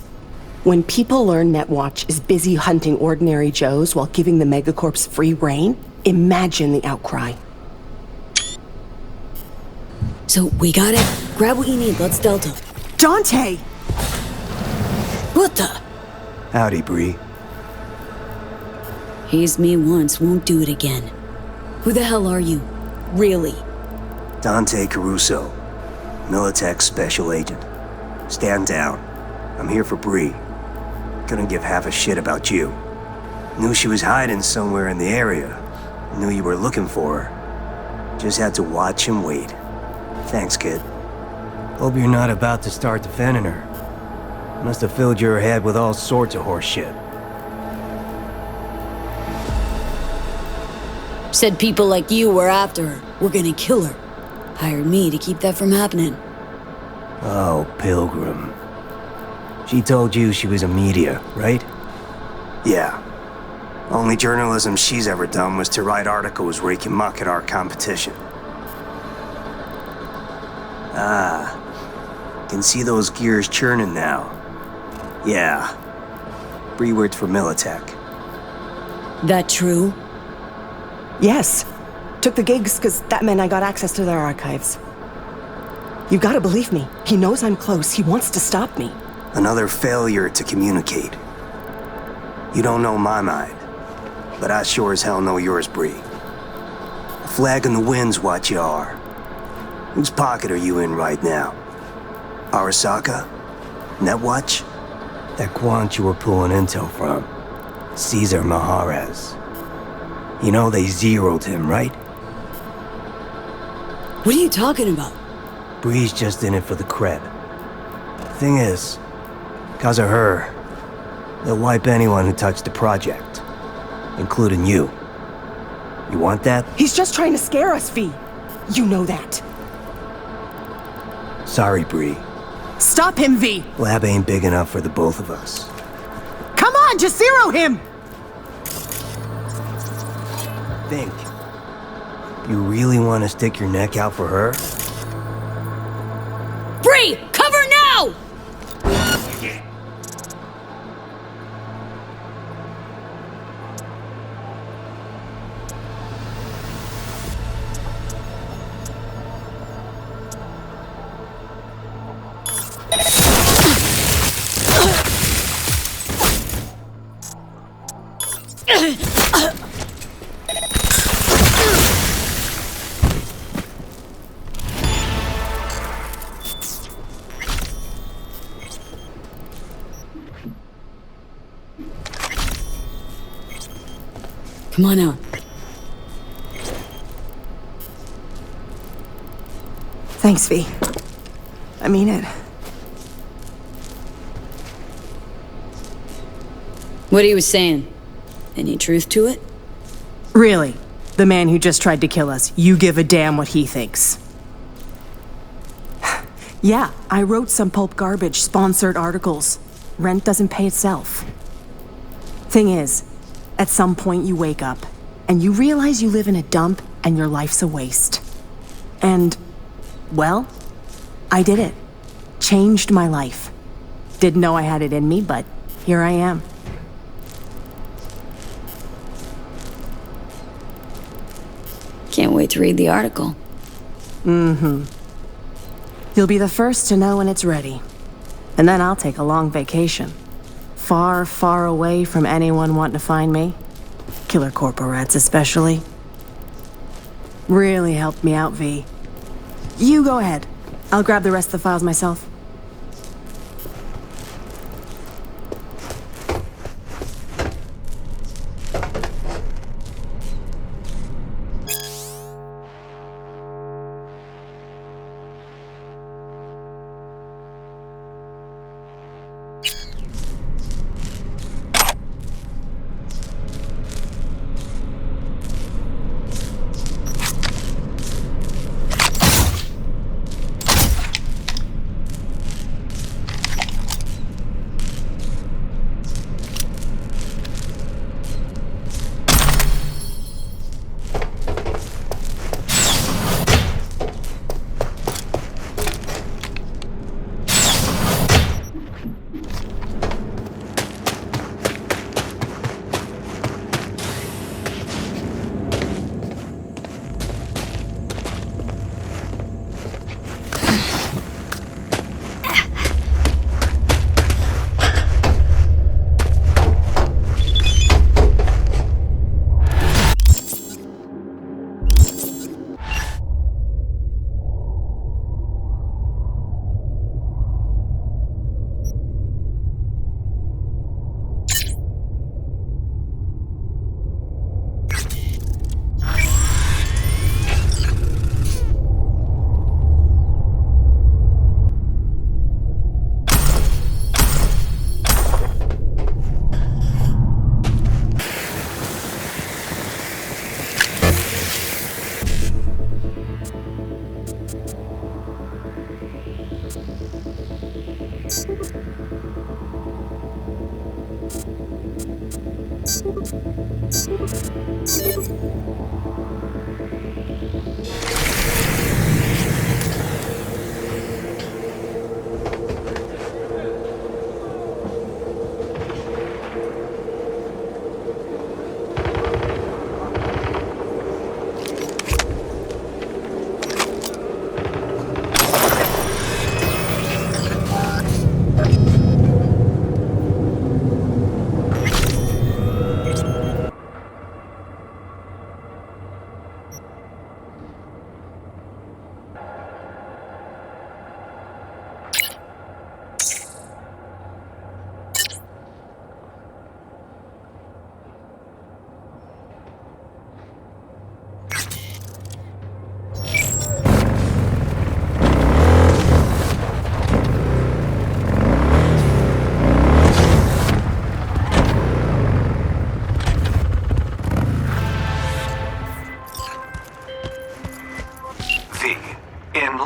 When people learn Netwatch is busy hunting ordinary Joes while giving the megacorps free reign, imagine the outcry. So we got it. Grab what you need. Let's Delta. Dante! What the? Howdy, Bree. Hazed me once, won't do it again. Who the hell are you? Really? Dante Caruso, Militech Special Agent. Stand down. I'm here for Bree. Couldn't give half a shit about you. Knew she was hiding somewhere in the area. Knew you were looking for her. Just had to watch and wait. Thanks, kid. Hope you're not about to start defending her. Must have filled your head with all sorts of horse shit. Said people like you were after her. We're gonna kill her. Hired me to keep that from happening. Oh, Pilgrim. She told you she was a media, right? Yeah. Only journalism she's ever done was to write articles where you can mock at our competition. Ah. Can see those gears churning now. Yeah. Bree worked for Militech. That true? Yes. Took the gigs because that meant I got access to their archives. You gotta believe me. He knows I'm close. He wants to stop me. Another failure to communicate. You don't know my mind, but I sure as hell know yours, Bree. A flag in the wind's what you are. Whose pocket are you in right now? Arasaka? Netwatch? That quant you were pulling intel from. Caesar Maharez. You know they zeroed him, right? What are you talking about? Bree's just in it for the cred. Thing is, because of her, they'll wipe anyone who touched the project, including you. You want that? He's just trying to scare us, V. You know that. Sorry, Bree. Stop him, V! Lab ain't big enough for the both of us. Come on, just zero him! Think. You really want to stick your neck out for her? Bree! Cover now! Come on out. Thanks, V. I mean it. What he was saying. Any truth to it? Really? The man who just tried to kill us, you give a damn what he thinks. Yeah, I wrote some pulp garbage, sponsored articles. Rent doesn't pay itself. Thing is, at some point you wake up, and you realize you live in a dump and your life's a waste. And, well, I did it. Changed my life. Didn't know I had it in me, but here I am. Can't wait to read the article. Mm-hmm. You'll be the first to know when it's ready. And then I'll take a long vacation. Far, far away from anyone wanting to find me. Killer corporates especially. Really helped me out, V. You go ahead. I'll grab the rest of the files myself.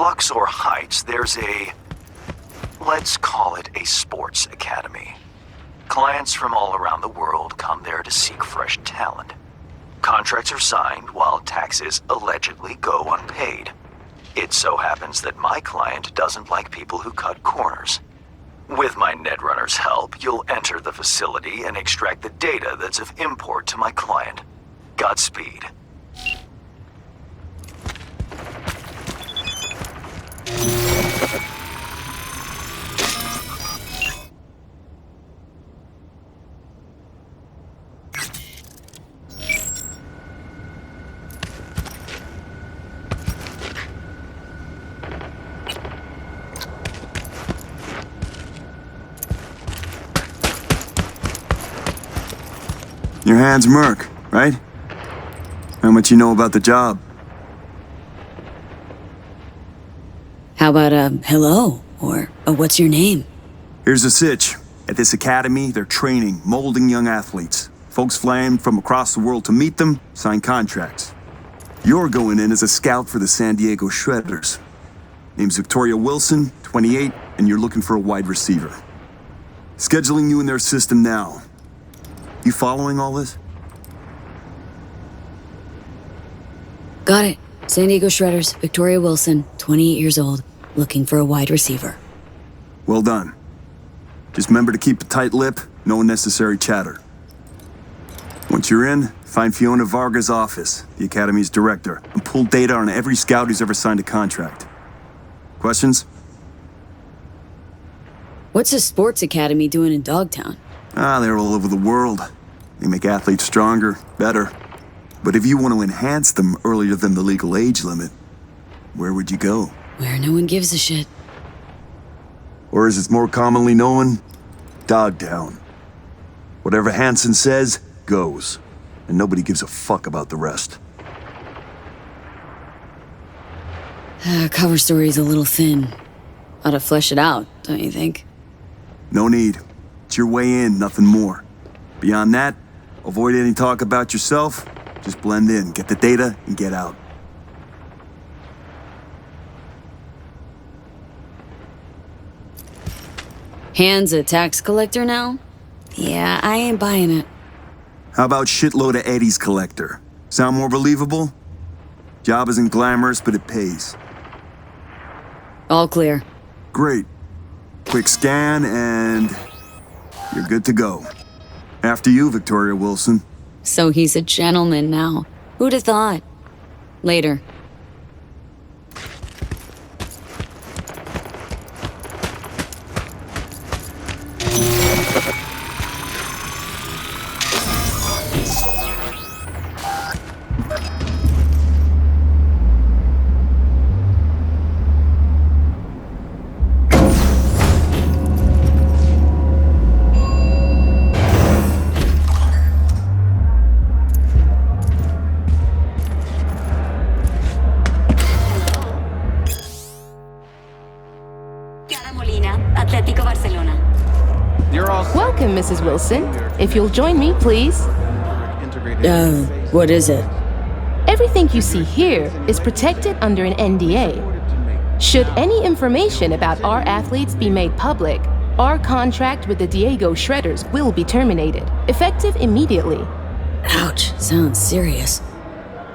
Luxor Heights, there's let's call it a sports academy. Clients from all around the world come there to seek fresh talent. Contracts are signed while taxes allegedly go unpaid. It so happens that my client doesn't like people who cut corners. With my Netrunner's help, you'll enter the facility and extract the data that's of import to my client. Godspeed. Your hand's Merc, right? How much you know about the job? How about a hello, or a what's your name? Here's the sitch. At this academy, they're training, molding young athletes. Folks flying from across the world to meet them, sign contracts. You're going in as a scout for the San Diego Shredders. Name's Victoria Wilson, 28, and you're looking for a wide receiver. Scheduling you in their system now. You following all this? Got it. San Diego Shredders, Victoria Wilson, 28 years old, looking for a wide receiver. Well done. Just remember to keep a tight lip, no unnecessary chatter. Once you're in, find Fiona Varga's office, the Academy's director, and pull data on every scout who's ever signed a contract. Questions? What's a sports academy doing in Dogtown? They're all over the world. They make athletes stronger, better. But if you want to enhance them earlier than the legal age limit, where would you go? Where no one gives a shit. Or as it's more commonly known, Dogtown. Whatever Hansen says, goes. And nobody gives a fuck about the rest. Cover story's a little thin. Ought to flesh it out, don't you think? No need. It's your way in, nothing more. Beyond that, avoid any talk about yourself. Just blend in, get the data, and get out. Han's a tax collector now? Yeah, I ain't buying it. How about shitload of Eddie's collector? Sound more believable? Job isn't glamorous, but it pays. All clear. Great. Quick scan, and you're good to go. After you, Victoria Wilson. So he's a gentleman now. Who'd have thought? Later. Welcome, Mrs. Wilson. If you'll join me, please. What is it? Everything you see here is protected under an NDA. Should any information about our athletes be made public, our contract with the Diego Shredders will be terminated, effective immediately. Ouch, sounds serious.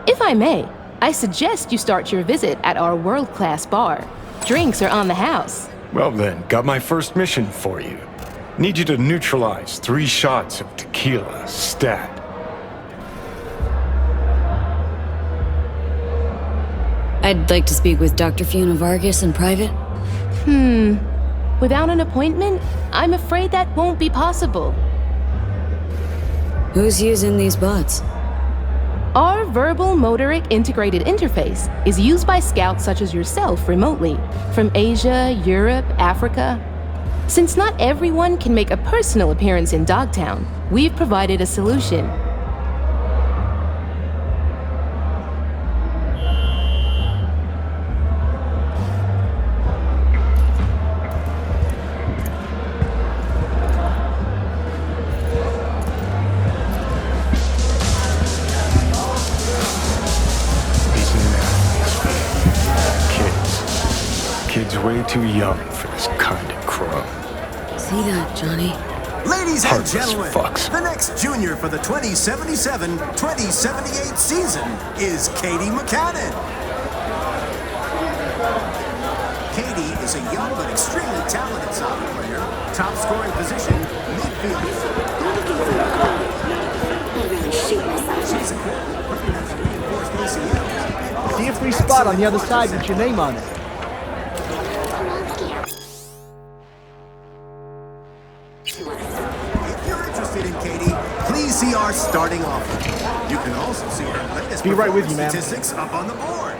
If I may, I suggest you start your visit at our world-class bar. Drinks are on the house. Well then, got my first mission for you. Need you to neutralize 3 shots of tequila, stat. I'd like to speak with Dr. Fiona Vargas in private. Without an appointment, I'm afraid that won't be possible. Who's using these bots? Our verbal motoric integrated interface is used by scouts such as yourself remotely, from Asia, Europe, Africa. Since not everyone can make a personal appearance in Dogtown, we've provided a solution. Kid's way too young for this kind of crime. See that, Johnny? Ladies and Heartless gentlemen, fucks. the next junior for the 2077-2078 season is Katie McCannon. Katie is a young but extremely talented soccer player, top scoring position, midfield. She's a reinforced ACL. See a free spot on the other side with your name on it. If you're interested in Katie, please see our starting offer. You can also see her latest Be right with you, ma'am. statistics up on the board.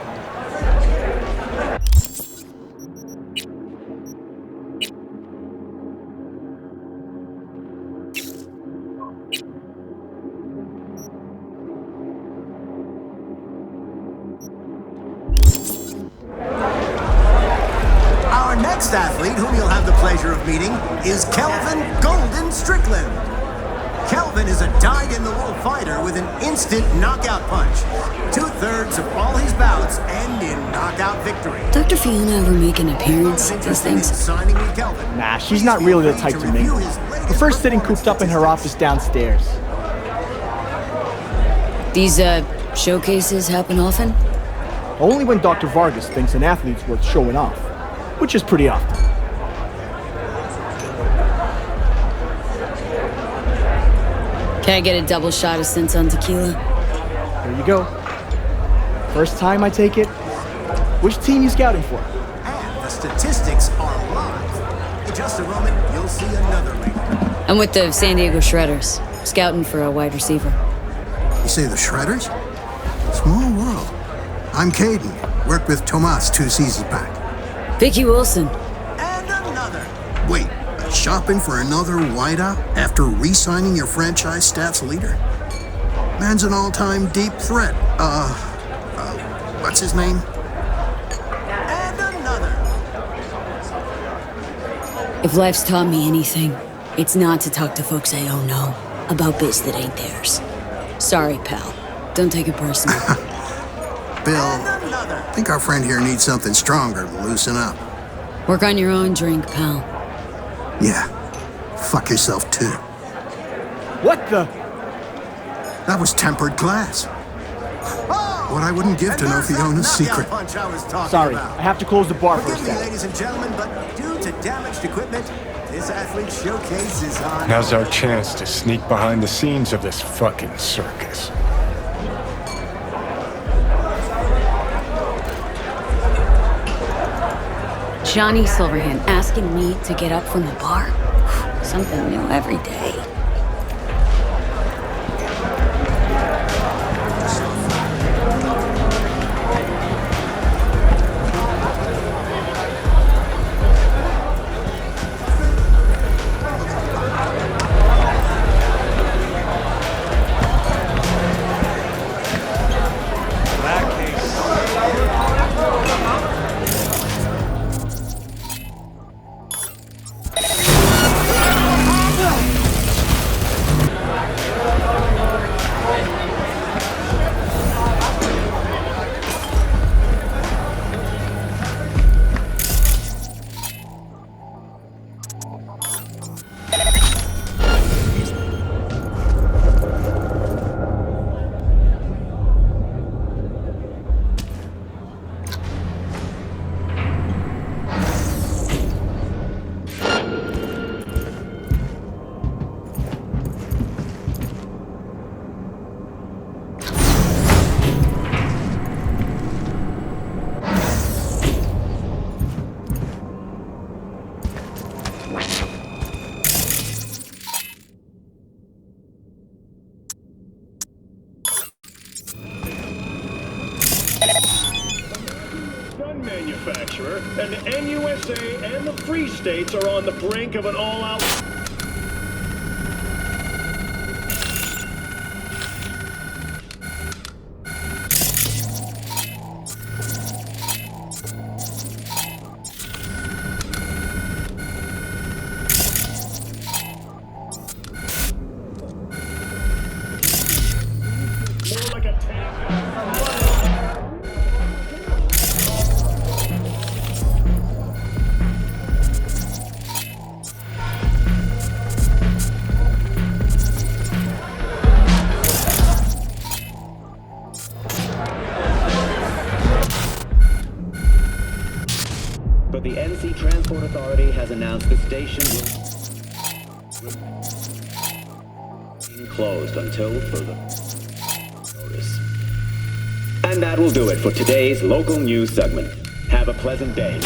Our next athlete, whom you'll have the pleasure of meeting, is Kelvin Golden Strickland. Kelvin is a dyed-in-the-wool fighter with an instant knockout punch. 2/3 of all his bouts end in knockout victory. Dr. Fiona ever make an appearance at these things? Signing with Kelvin. Nah, she's not really the type to mingle. Prefers sitting cooped up in her office downstairs. These, showcases happen often? Only when Dr. Vargas thinks an athlete's worth showing off, which is pretty often. Can I get a double shot of Sense on tequila? There you go. First time I take it. Which team you scouting for? And the statistics are live. In just a moment, you'll see another lady. I'm with the San Diego Shredders, scouting for a wide receiver. You say the Shredders? Small world. I'm Caden. Worked with Tomas 2 seasons back. Vicky Wilson. And another. Wait, shopping for another wideout after re-signing your franchise stats leader? Man's an all-time deep threat. What's his name? And another. If life's taught me anything, it's not to talk to folks I don't know about biz that ain't theirs. Sorry, pal. Don't take it personal. Bill, I think our friend here needs something stronger to loosen up. Work on your own drink, pal. Yeah. Fuck yourself, too. What the? That was tempered glass. What I wouldn't give to know Fiona's secret. Sorry, I have to close the bar for a Forgive me, second. ladies and gentlemen, but due to damaged equipment, this athlete showcase is on. Now's our chance to sneak behind the scenes of this fucking circus. Johnny Silverhand asking me to get up from the bar? Something new every day. USA and the Free States are on the brink of an all-out... But the NC Transport Authority has announced the station will be closed until further notice. And that will do it for today's local news segment. Have a pleasant day.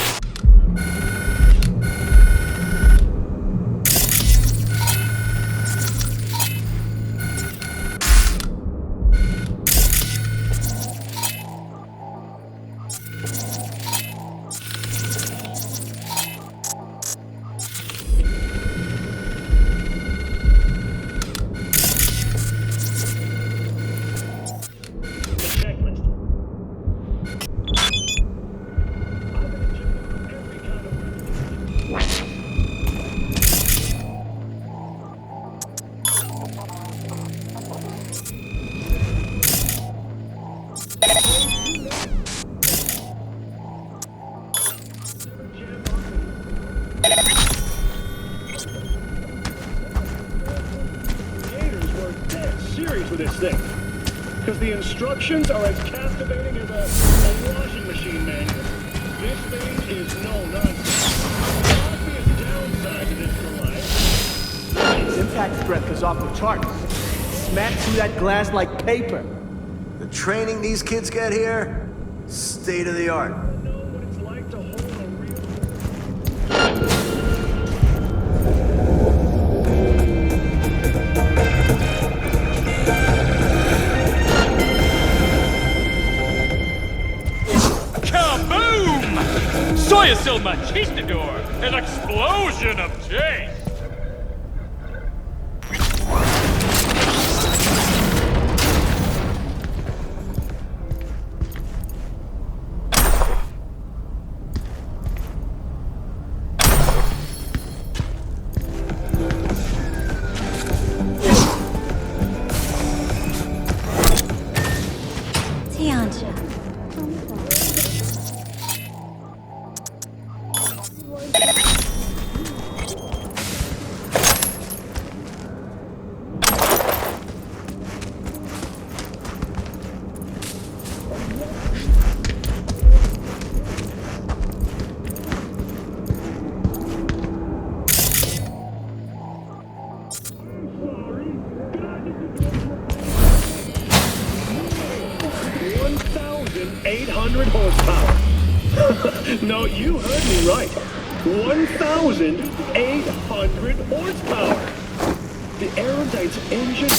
Because the instructions are as captivating as a washing machine manual. This thing is no nonsense. The obvious downside to this device. Its impact strength is off the charts. Smacked through that glass like paper. The training these kids get here, state of the art. Soy es el machistador, an explosion of taste. No, you heard me right. 1,800 horsepower. The Aerodite's engine...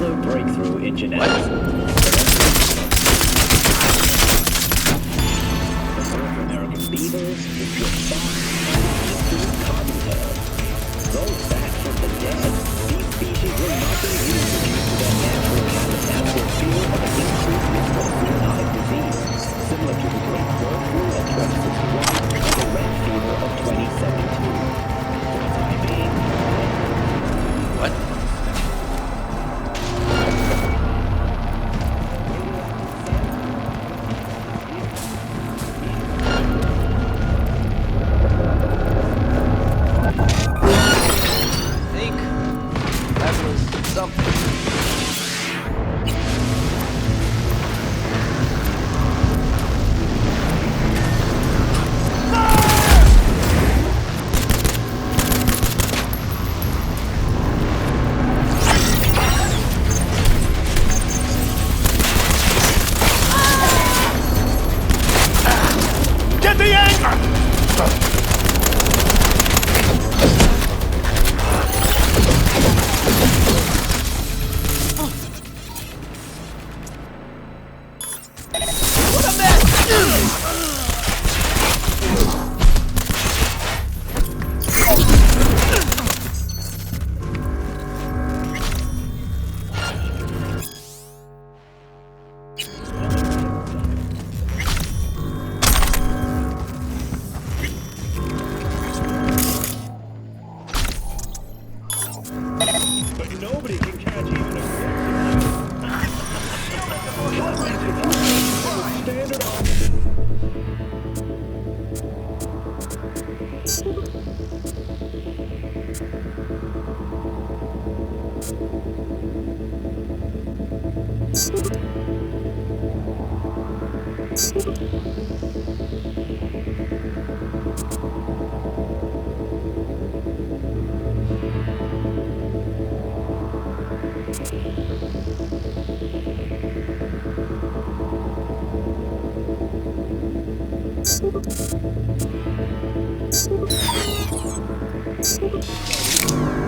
another breakthrough in genetics. The North American beavers, the fox, and the cottontail. Though back from the dead, these species were not being used due to their natural habitat for fear of an increased risk of zoonotic disease, similar to the Great Bird Flu of 2061 and the Red Fever of 2072. For the time being, what?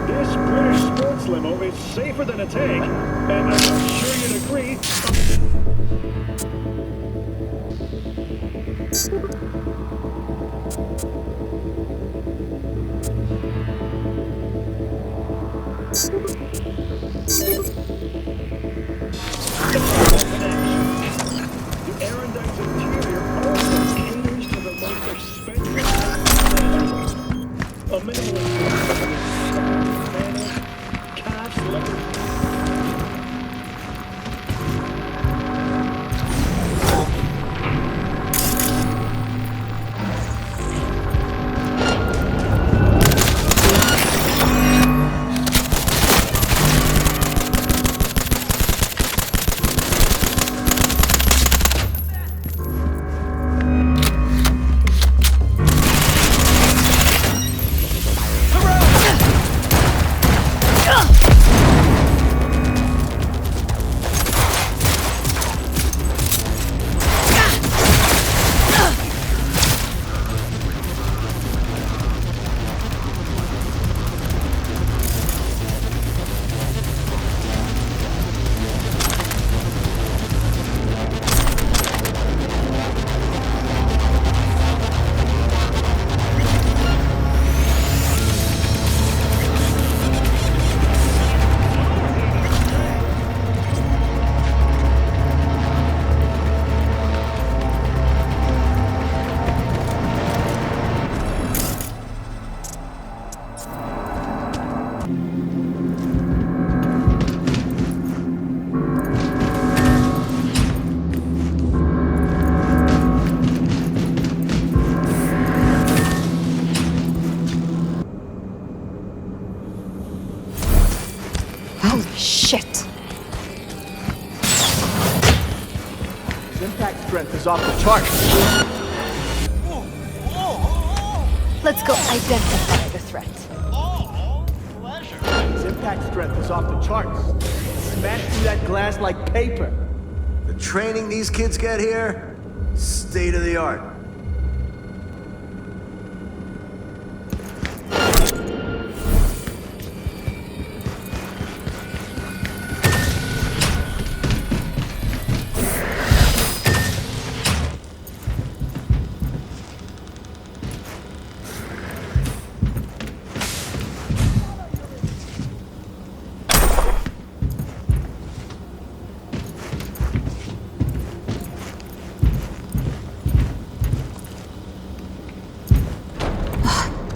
This British sports limo is safer than a tank, and I'm sure you'd agree. The Aerondine's interior also caters to the most expensive a minimalist calves, leather. Holy shit. His impact strength is off the chart. Let's go identify the threat. His impact strength is off the charts. Smashed through that glass like paper. The training these kids get here, state of the art.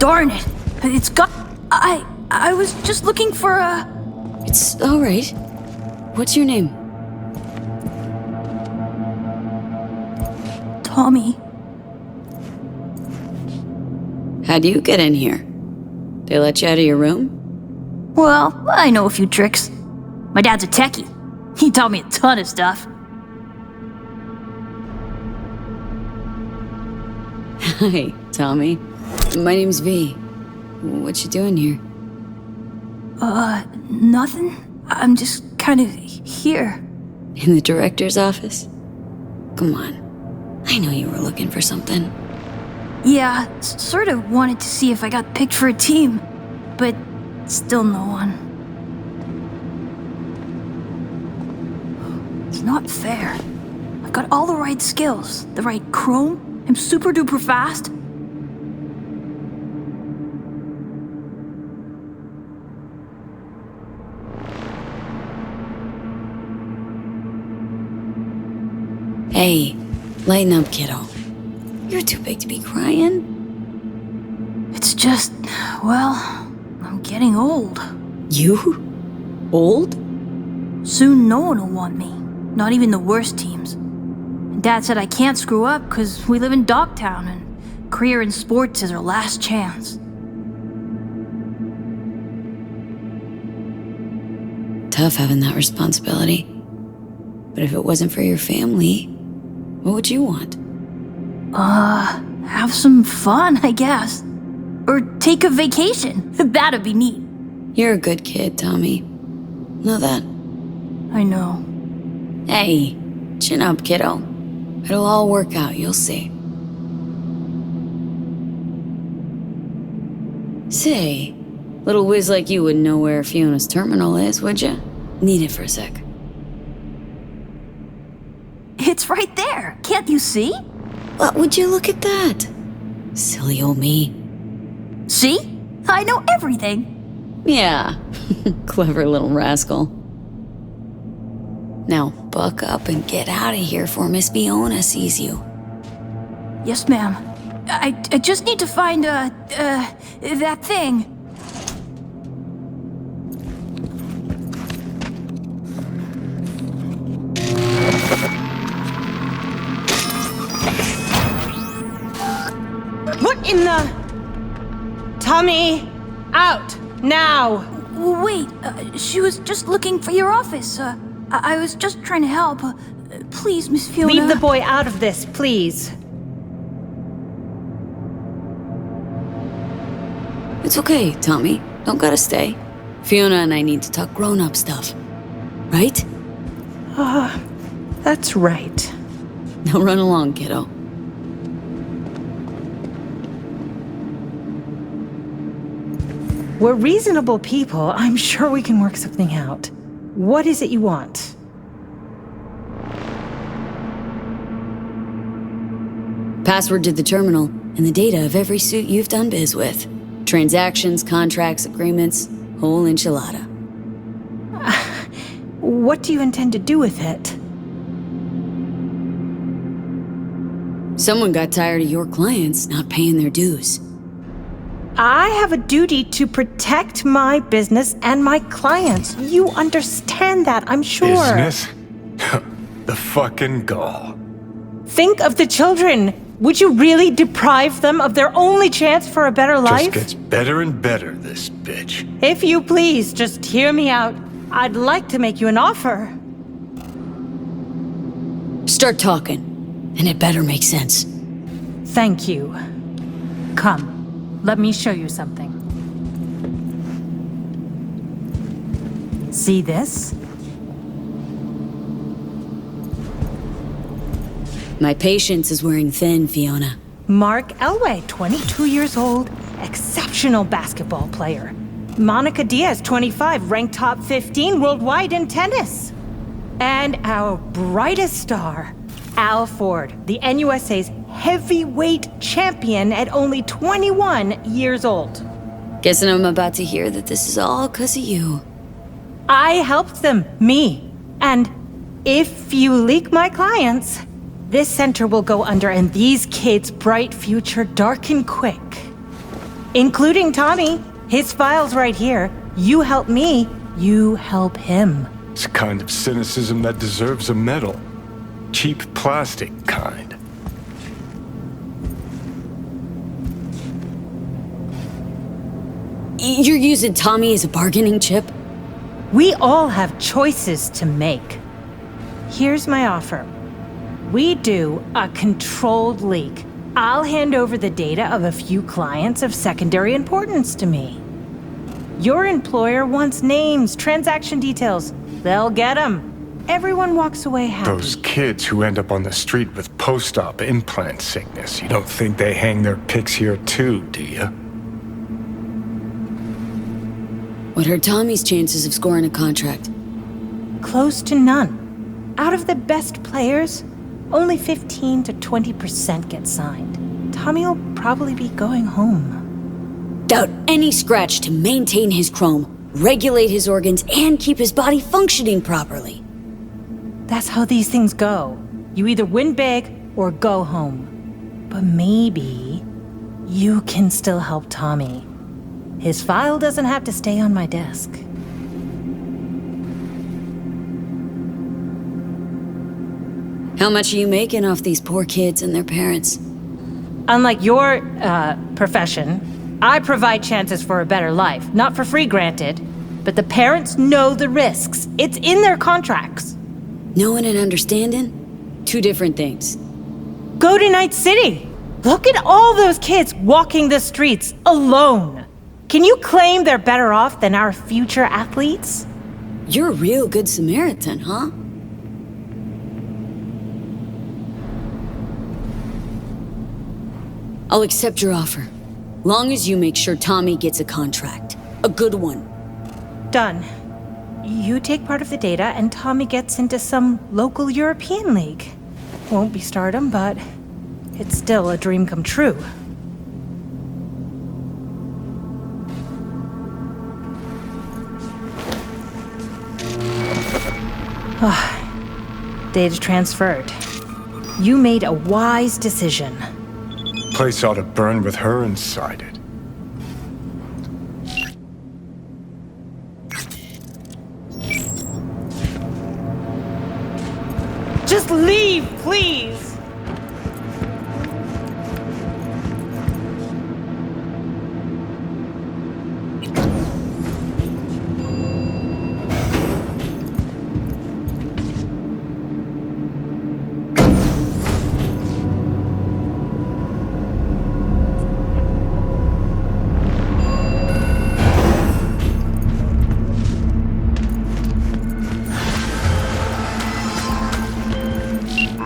Darn it. It's got... I was just looking for a... It's all right. What's your name? Tommy. How'd you get in here? They let you out of your room? Well, I know a few tricks. My dad's a techie. He taught me a ton of stuff. Hi, Tommy. My name's V. What you doing here? Nothing. I'm just kind of here. In the director's office? Come on. I know you were looking for something. Yeah, sort of wanted to see if I got picked for a team, but still no one. It's not fair. I've got all the right skills, the right chrome, I'm super duper fast. Hey, lighten up, kiddo. You're too big to be crying. It's just, well, I'm getting old. You? Old? Soon no one will want me. Not even the worst teams. And Dad said I can't screw up because we live in Dogtown and career in sports is our last chance. Tough having that responsibility. But if it wasn't for your family, what would you want? Have some fun, I guess. Or take a vacation. That'd be neat. You're a good kid, Tommy. Know that. I know. Hey, chin up, kiddo. It'll all work out, you'll see. Say, little whiz like you wouldn't know where Fiona's terminal is, would ya? Need it for a sec. It's right there. Can't you see? What would you look at that? Silly old me. See? I know everything. Yeah, clever little rascal. Now buck up and get out of here before Miss Fiona sees you. Yes, ma'am. I just need to find, that thing. What in the... Tommy, out, now! Wait, she was just looking for your office. I was just trying to help. Please, Miss Fiona. Leave the boy out of this, please. It's okay, Tommy. Don't gotta stay. Fiona and I need to talk grown-up stuff. Right? That's right. Now run along, kiddo. We're reasonable people. I'm sure we can work something out. What is it you want? Password to the terminal and the data of every suit you've done biz with. Transactions, contracts, agreements, whole enchilada. What do you intend to do with it? Someone got tired of your clients not paying their dues. I have a duty to protect my business and my clients. You understand that, I'm sure. Business? The fucking gall. Think of the children. Would you really deprive them of their only chance for a better life? Just gets better and better, this bitch. If you please, just hear me out. I'd like to make you an offer. Start talking, and it better make sense. Thank you. Come. Let me show you something. See this? My patience is wearing thin, Fiona. Mark Elway, 22 years old, exceptional basketball player. Monica Diaz, 25, ranked top 15 worldwide in tennis. And our brightest star, Al Ford, the NUSA's heavyweight champion at only 21 years old. Guessing I'm about to hear that this is all 'cause of you. I helped them, me. And if you leak my clients, this center will go under and these kids' bright future darken quick. Including Tommy. His file's right here. You help me, you help him. It's a kind of cynicism that deserves a medal. Cheap plastic kind. You're using Tommy as a bargaining chip? We all have choices to make. Here's my offer. We do a controlled leak. I'll hand over the data of a few clients of secondary importance to me. Your employer wants names, transaction details. They'll get them. Everyone walks away happy. Those kids who end up on the street with post-op implant sickness, you don't think they hang their pics here too, do you? What are Tommy's chances of scoring a contract? Close to none. Out of the best players, only 15 to 20% get signed. Tommy will probably be going home. Without any scratch to maintain his chrome, regulate his organs, and keep his body functioning properly. That's how these things go. You either win big or go home. But maybe you can still help Tommy. His file doesn't have to stay on my desk. How much are you making off these poor kids and their parents? Unlike your, profession, I provide chances for a better life. Not for free, granted. But the parents know the risks. It's in their contracts. Knowing and understanding? Two different things. Go to Night City. Look at all those kids walking the streets alone. Can you claim they're better off than our future athletes? You're a real good Samaritan, huh? I'll accept your offer, long as you make sure Tommy gets a contract. A good one. Done. You take part of the data and Tommy gets into some local European league. Won't be stardom, but it's still a dream come true. Data transferred. You made a wise decision. Place ought to burn with her inside it. Just leave, please!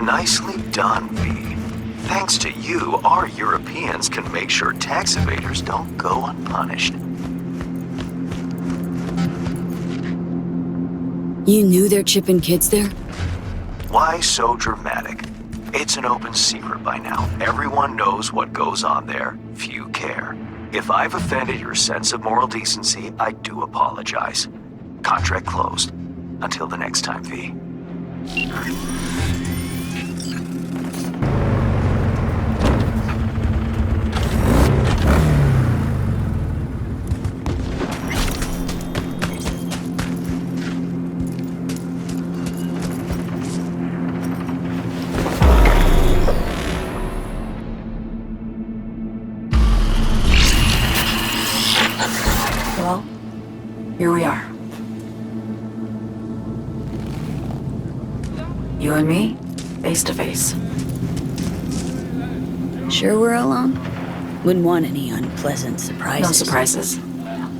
Nicely done, V. Thanks to you, our Europeans can make sure tax evaders don't go unpunished. You knew they're chipping kids there? Why so dramatic? It's an open secret by now. Everyone knows what goes on there. Few care. If I've offended your sense of moral decency, I do apologize. Contract closed. Until the next time, V. Well, here we are. You and me, face to face. Sure we're alone? Wouldn't want any unpleasant surprises. No surprises.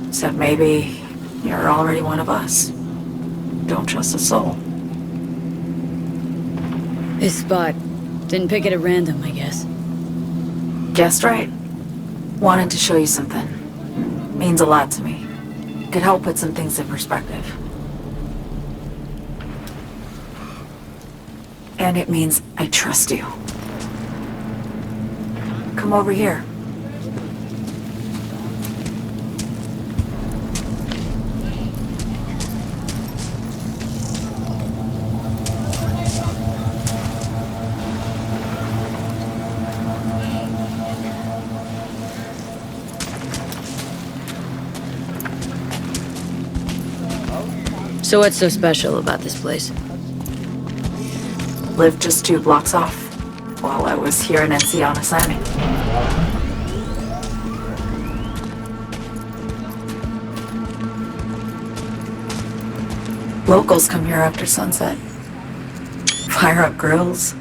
Except maybe you're already one of us. Don't trust a soul. This spot. Didn't pick it at random, I guess. Guessed right. Wanted to show you something. Means a lot to me. Could help put some things in perspective. And it means I trust you. Come over here. So what's so special about this place? Lived just 2 blocks off while I was here in NC on assignment. Locals come here after sunset. Fire up grills,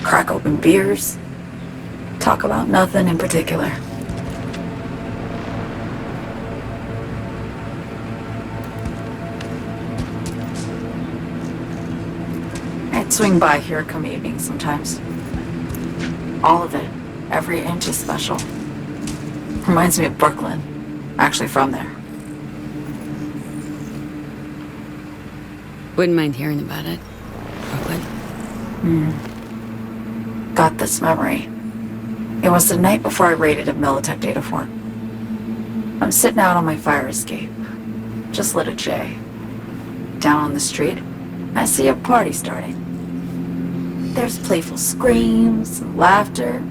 crack open beers, talk about nothing in particular. I'd swing by here come evening sometimes. All of it, every inch is special. Reminds me of Brooklyn, actually from there. Wouldn't mind hearing about it. Brooklyn. Got this memory. It was the night before I raided a Militech data fort. I'm sitting out on my fire escape. Just lit a J. Down on the street, I see a party starting. There's playful screams and laughter.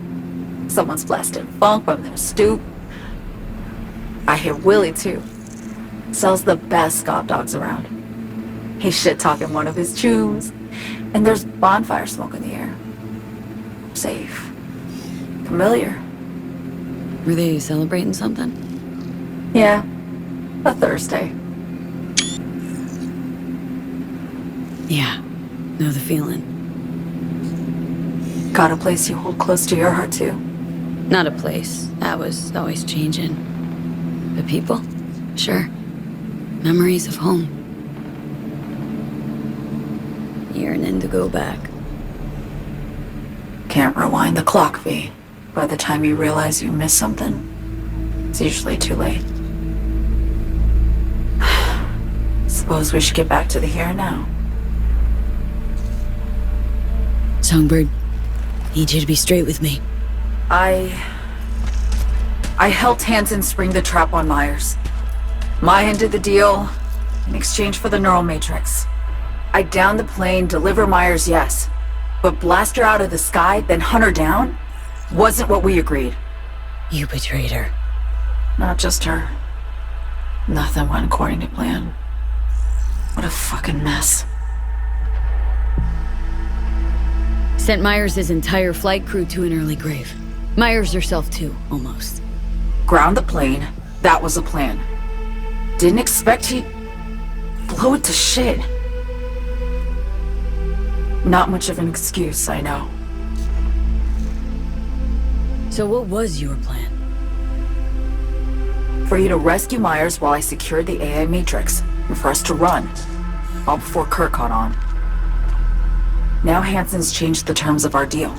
Someone's blasting funk from their stoop. I hear Willie too. Sells the best scout dogs around. He's shit-talking one of his chooms, and there's bonfire smoke in the air. Safe. Familiar. Were they celebrating something? Yeah. A Thursday. Yeah. Know the feeling. Got a place you hold close to your heart too? Not a place. That was always changing. But people? Sure. Memories of home. Yearning to go back. Can't rewind the clock, V. By the time you realize you missed something, it's usually too late. Suppose we should get back to the here and now. Songbird, need you to be straight with me. I helped Hansen spring the trap on Myers. Maya did the deal in exchange for the neural matrix. I downed the plane, deliver Myers, yes. But blast her out of the sky, then hunt her down? Wasn't what we agreed. You betrayed her. Not just her. Nothing went according to plan. What a fucking mess. Sent Myers' entire flight crew to an early grave. Myers herself too, almost. Ground the plane, that was the plan. Didn't expect he'd blow it to shit. Not much of an excuse, I know. So what was your plan? For you to rescue Myers while I secured the AI Matrix, and for us to run, all before Kirk caught on. Now Hansen's changed the terms of our deal.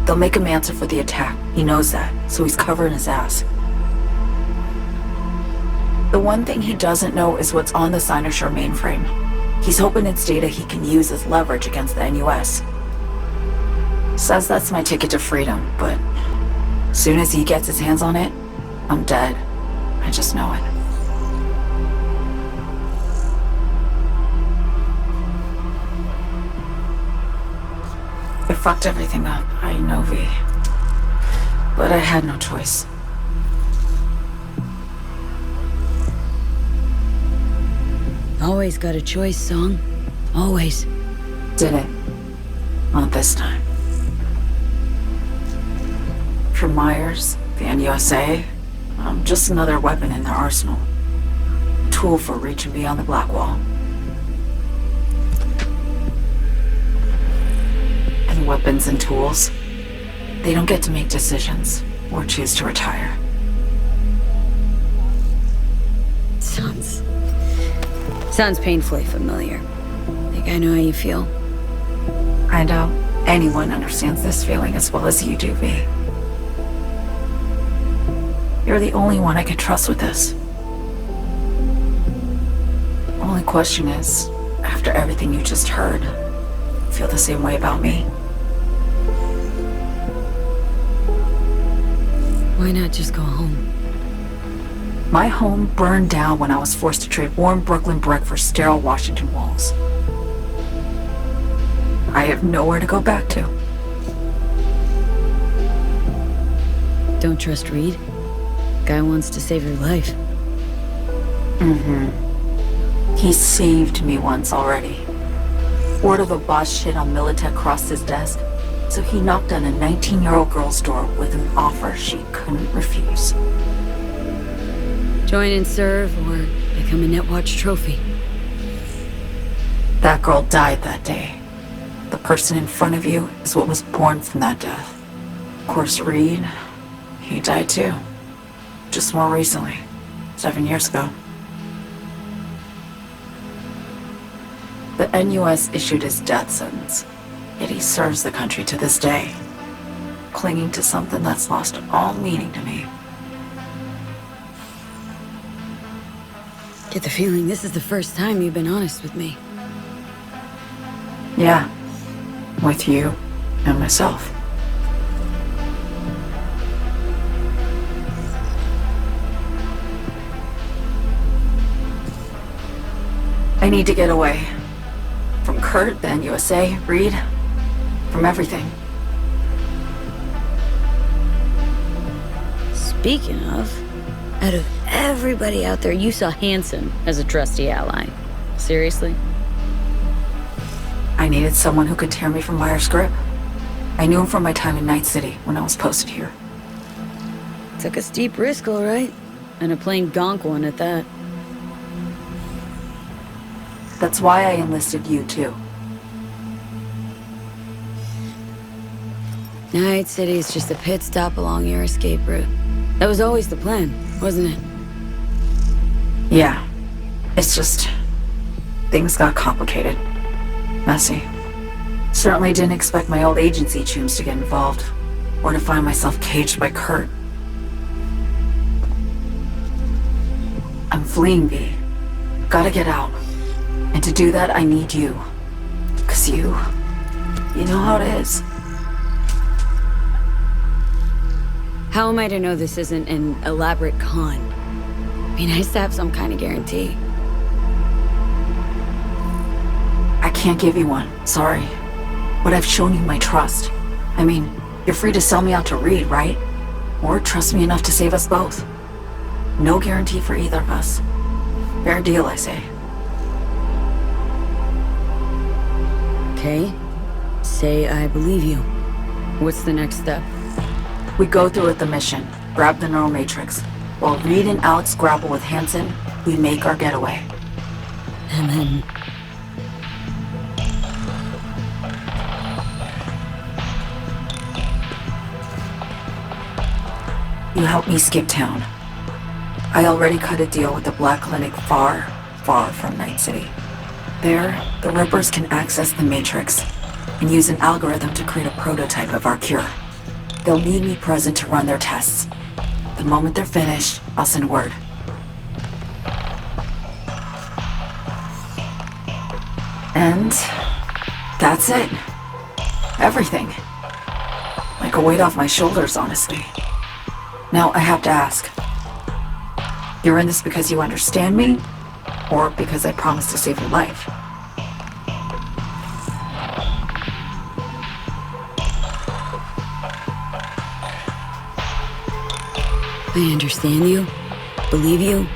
They'll make him answer for the attack. He knows that, so he's covering his ass. The one thing he doesn't know is what's on the Cynosure mainframe. He's hoping it's data he can use as leverage against the NUS. Says that's my ticket to freedom, but as soon as he gets his hands on it, I'm dead. I just know it. I fucked everything up, I know, V. But I had no choice. Always got a choice, Song. Always. Didn't. Not this time. For Myers, the NUSA, I'm just another weapon in their arsenal. A tool for reaching beyond the Black Wall. And weapons and tools, they don't get to make decisions or choose to retire. Sounds painfully familiar. Think I know how you feel. I doubt anyone understands this feeling as well as you do, V. You're the only one I can trust with this. Only question is, after everything you just heard, feel the same way about me? Why not just go home? My home burned down when I was forced to trade warm Brooklyn brick for sterile Washington walls. I have nowhere to go back to. Don't trust Reed? Guy wants to save your life. Mm-hmm. He saved me once already. Word of a boss shit on Militech crossed his desk, so he knocked on a 19-year-old girl's door with an offer she couldn't refuse. Join and serve or become a Netwatch trophy. That girl died that day. The person in front of you is what was born from that death. Of course, Reed, he died too. Just more recently, 7 years ago. The NUS issued his death sentence, yet he serves the country to this day, clinging to something that's lost all meaning to me. Get the feeling this is the first time you've been honest with me. Yeah, with you and myself. I need to get away. From Kurt, the NUSA, Reed, from everything. Speaking of, out of everybody out there, you saw Hansen as a trusty ally. Seriously? I needed someone who could tear me from Myers' grip. I knew him from my time in Night City when I was posted here. Took a steep risk, all right. And a plain gonk one at that. That's why I enlisted you, too. Night City is just a pit stop along your escape route. That was always the plan, wasn't it? Yeah. It's just... things got complicated. Messy. Certainly didn't expect my old agency chooms to get involved, or to find myself caged by Kurt. I'm fleeing, V. Gotta get out. And to do that, I need you. 'Cause you know how it is. How am I to know this isn't an elaborate con? Be nice to have some kind of guarantee. I can't give you one, sorry. But I've shown you my trust. I mean, you're free to sell me out to Reed, right? Or trust me enough to save us both. No guarantee for either of us. Fair deal, I say. Okay. Say I believe you. What's the next step? We go through with the mission, grab the neural matrix. While Reed and Alex grapple with Hansen, we make our getaway. And then... you help me skip town. I already cut a deal with the Black Clinic far, far from Night City. There, the Rippers can access the Matrix and use an algorithm to create a prototype of our cure. They'll need me present to run their tests. The moment they're finished, I'll send word. And that's it. Everything. Like a weight off my shoulders, honestly. Now I have to ask. You're in this because you understand me? Or because I promised to save your life? I understand you, believe you,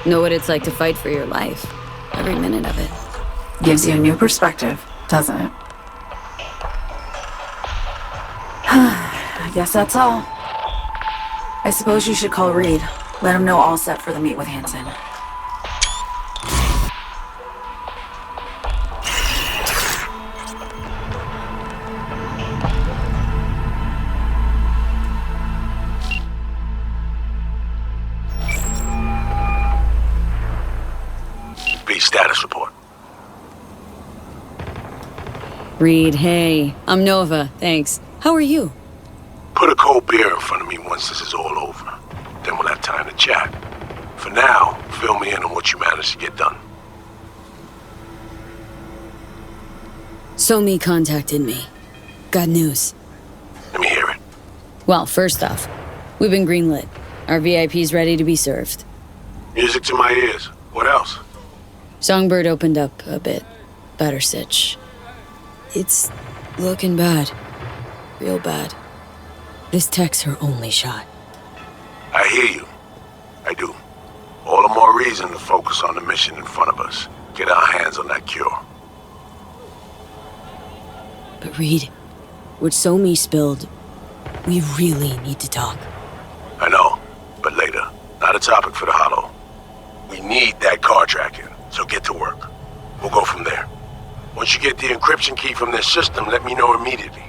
know what it's like to fight for your life. Every minute of it. Gives you a new perspective, doesn't it? I guess that's all. I suppose you should call Reed. Let him know all set for the meet with Hansen. Status report. Reed, hey. I'm Nova, thanks. How are you? Put a cold beer in front of me once this is all over. Then we'll have time to chat. For now, fill me in on what you managed to get done. Somi contacted me. Got news. Let me hear it. Well, first off, we've been greenlit. Our VIP's ready to be served. Music to my ears. What else? Songbird opened up a bit. Better sitch. It's looking bad. Real bad. This tech's her only shot. I hear you. I do. All the more reason to focus on the mission in front of us. get our hands on that cure. But Reed, what Somi spilled, we really need to talk. I know, but later. Not a topic for the Hollow. We need that car tracking, so get to work. We'll go from there. Once you get the encryption key from this system, let me know immediately.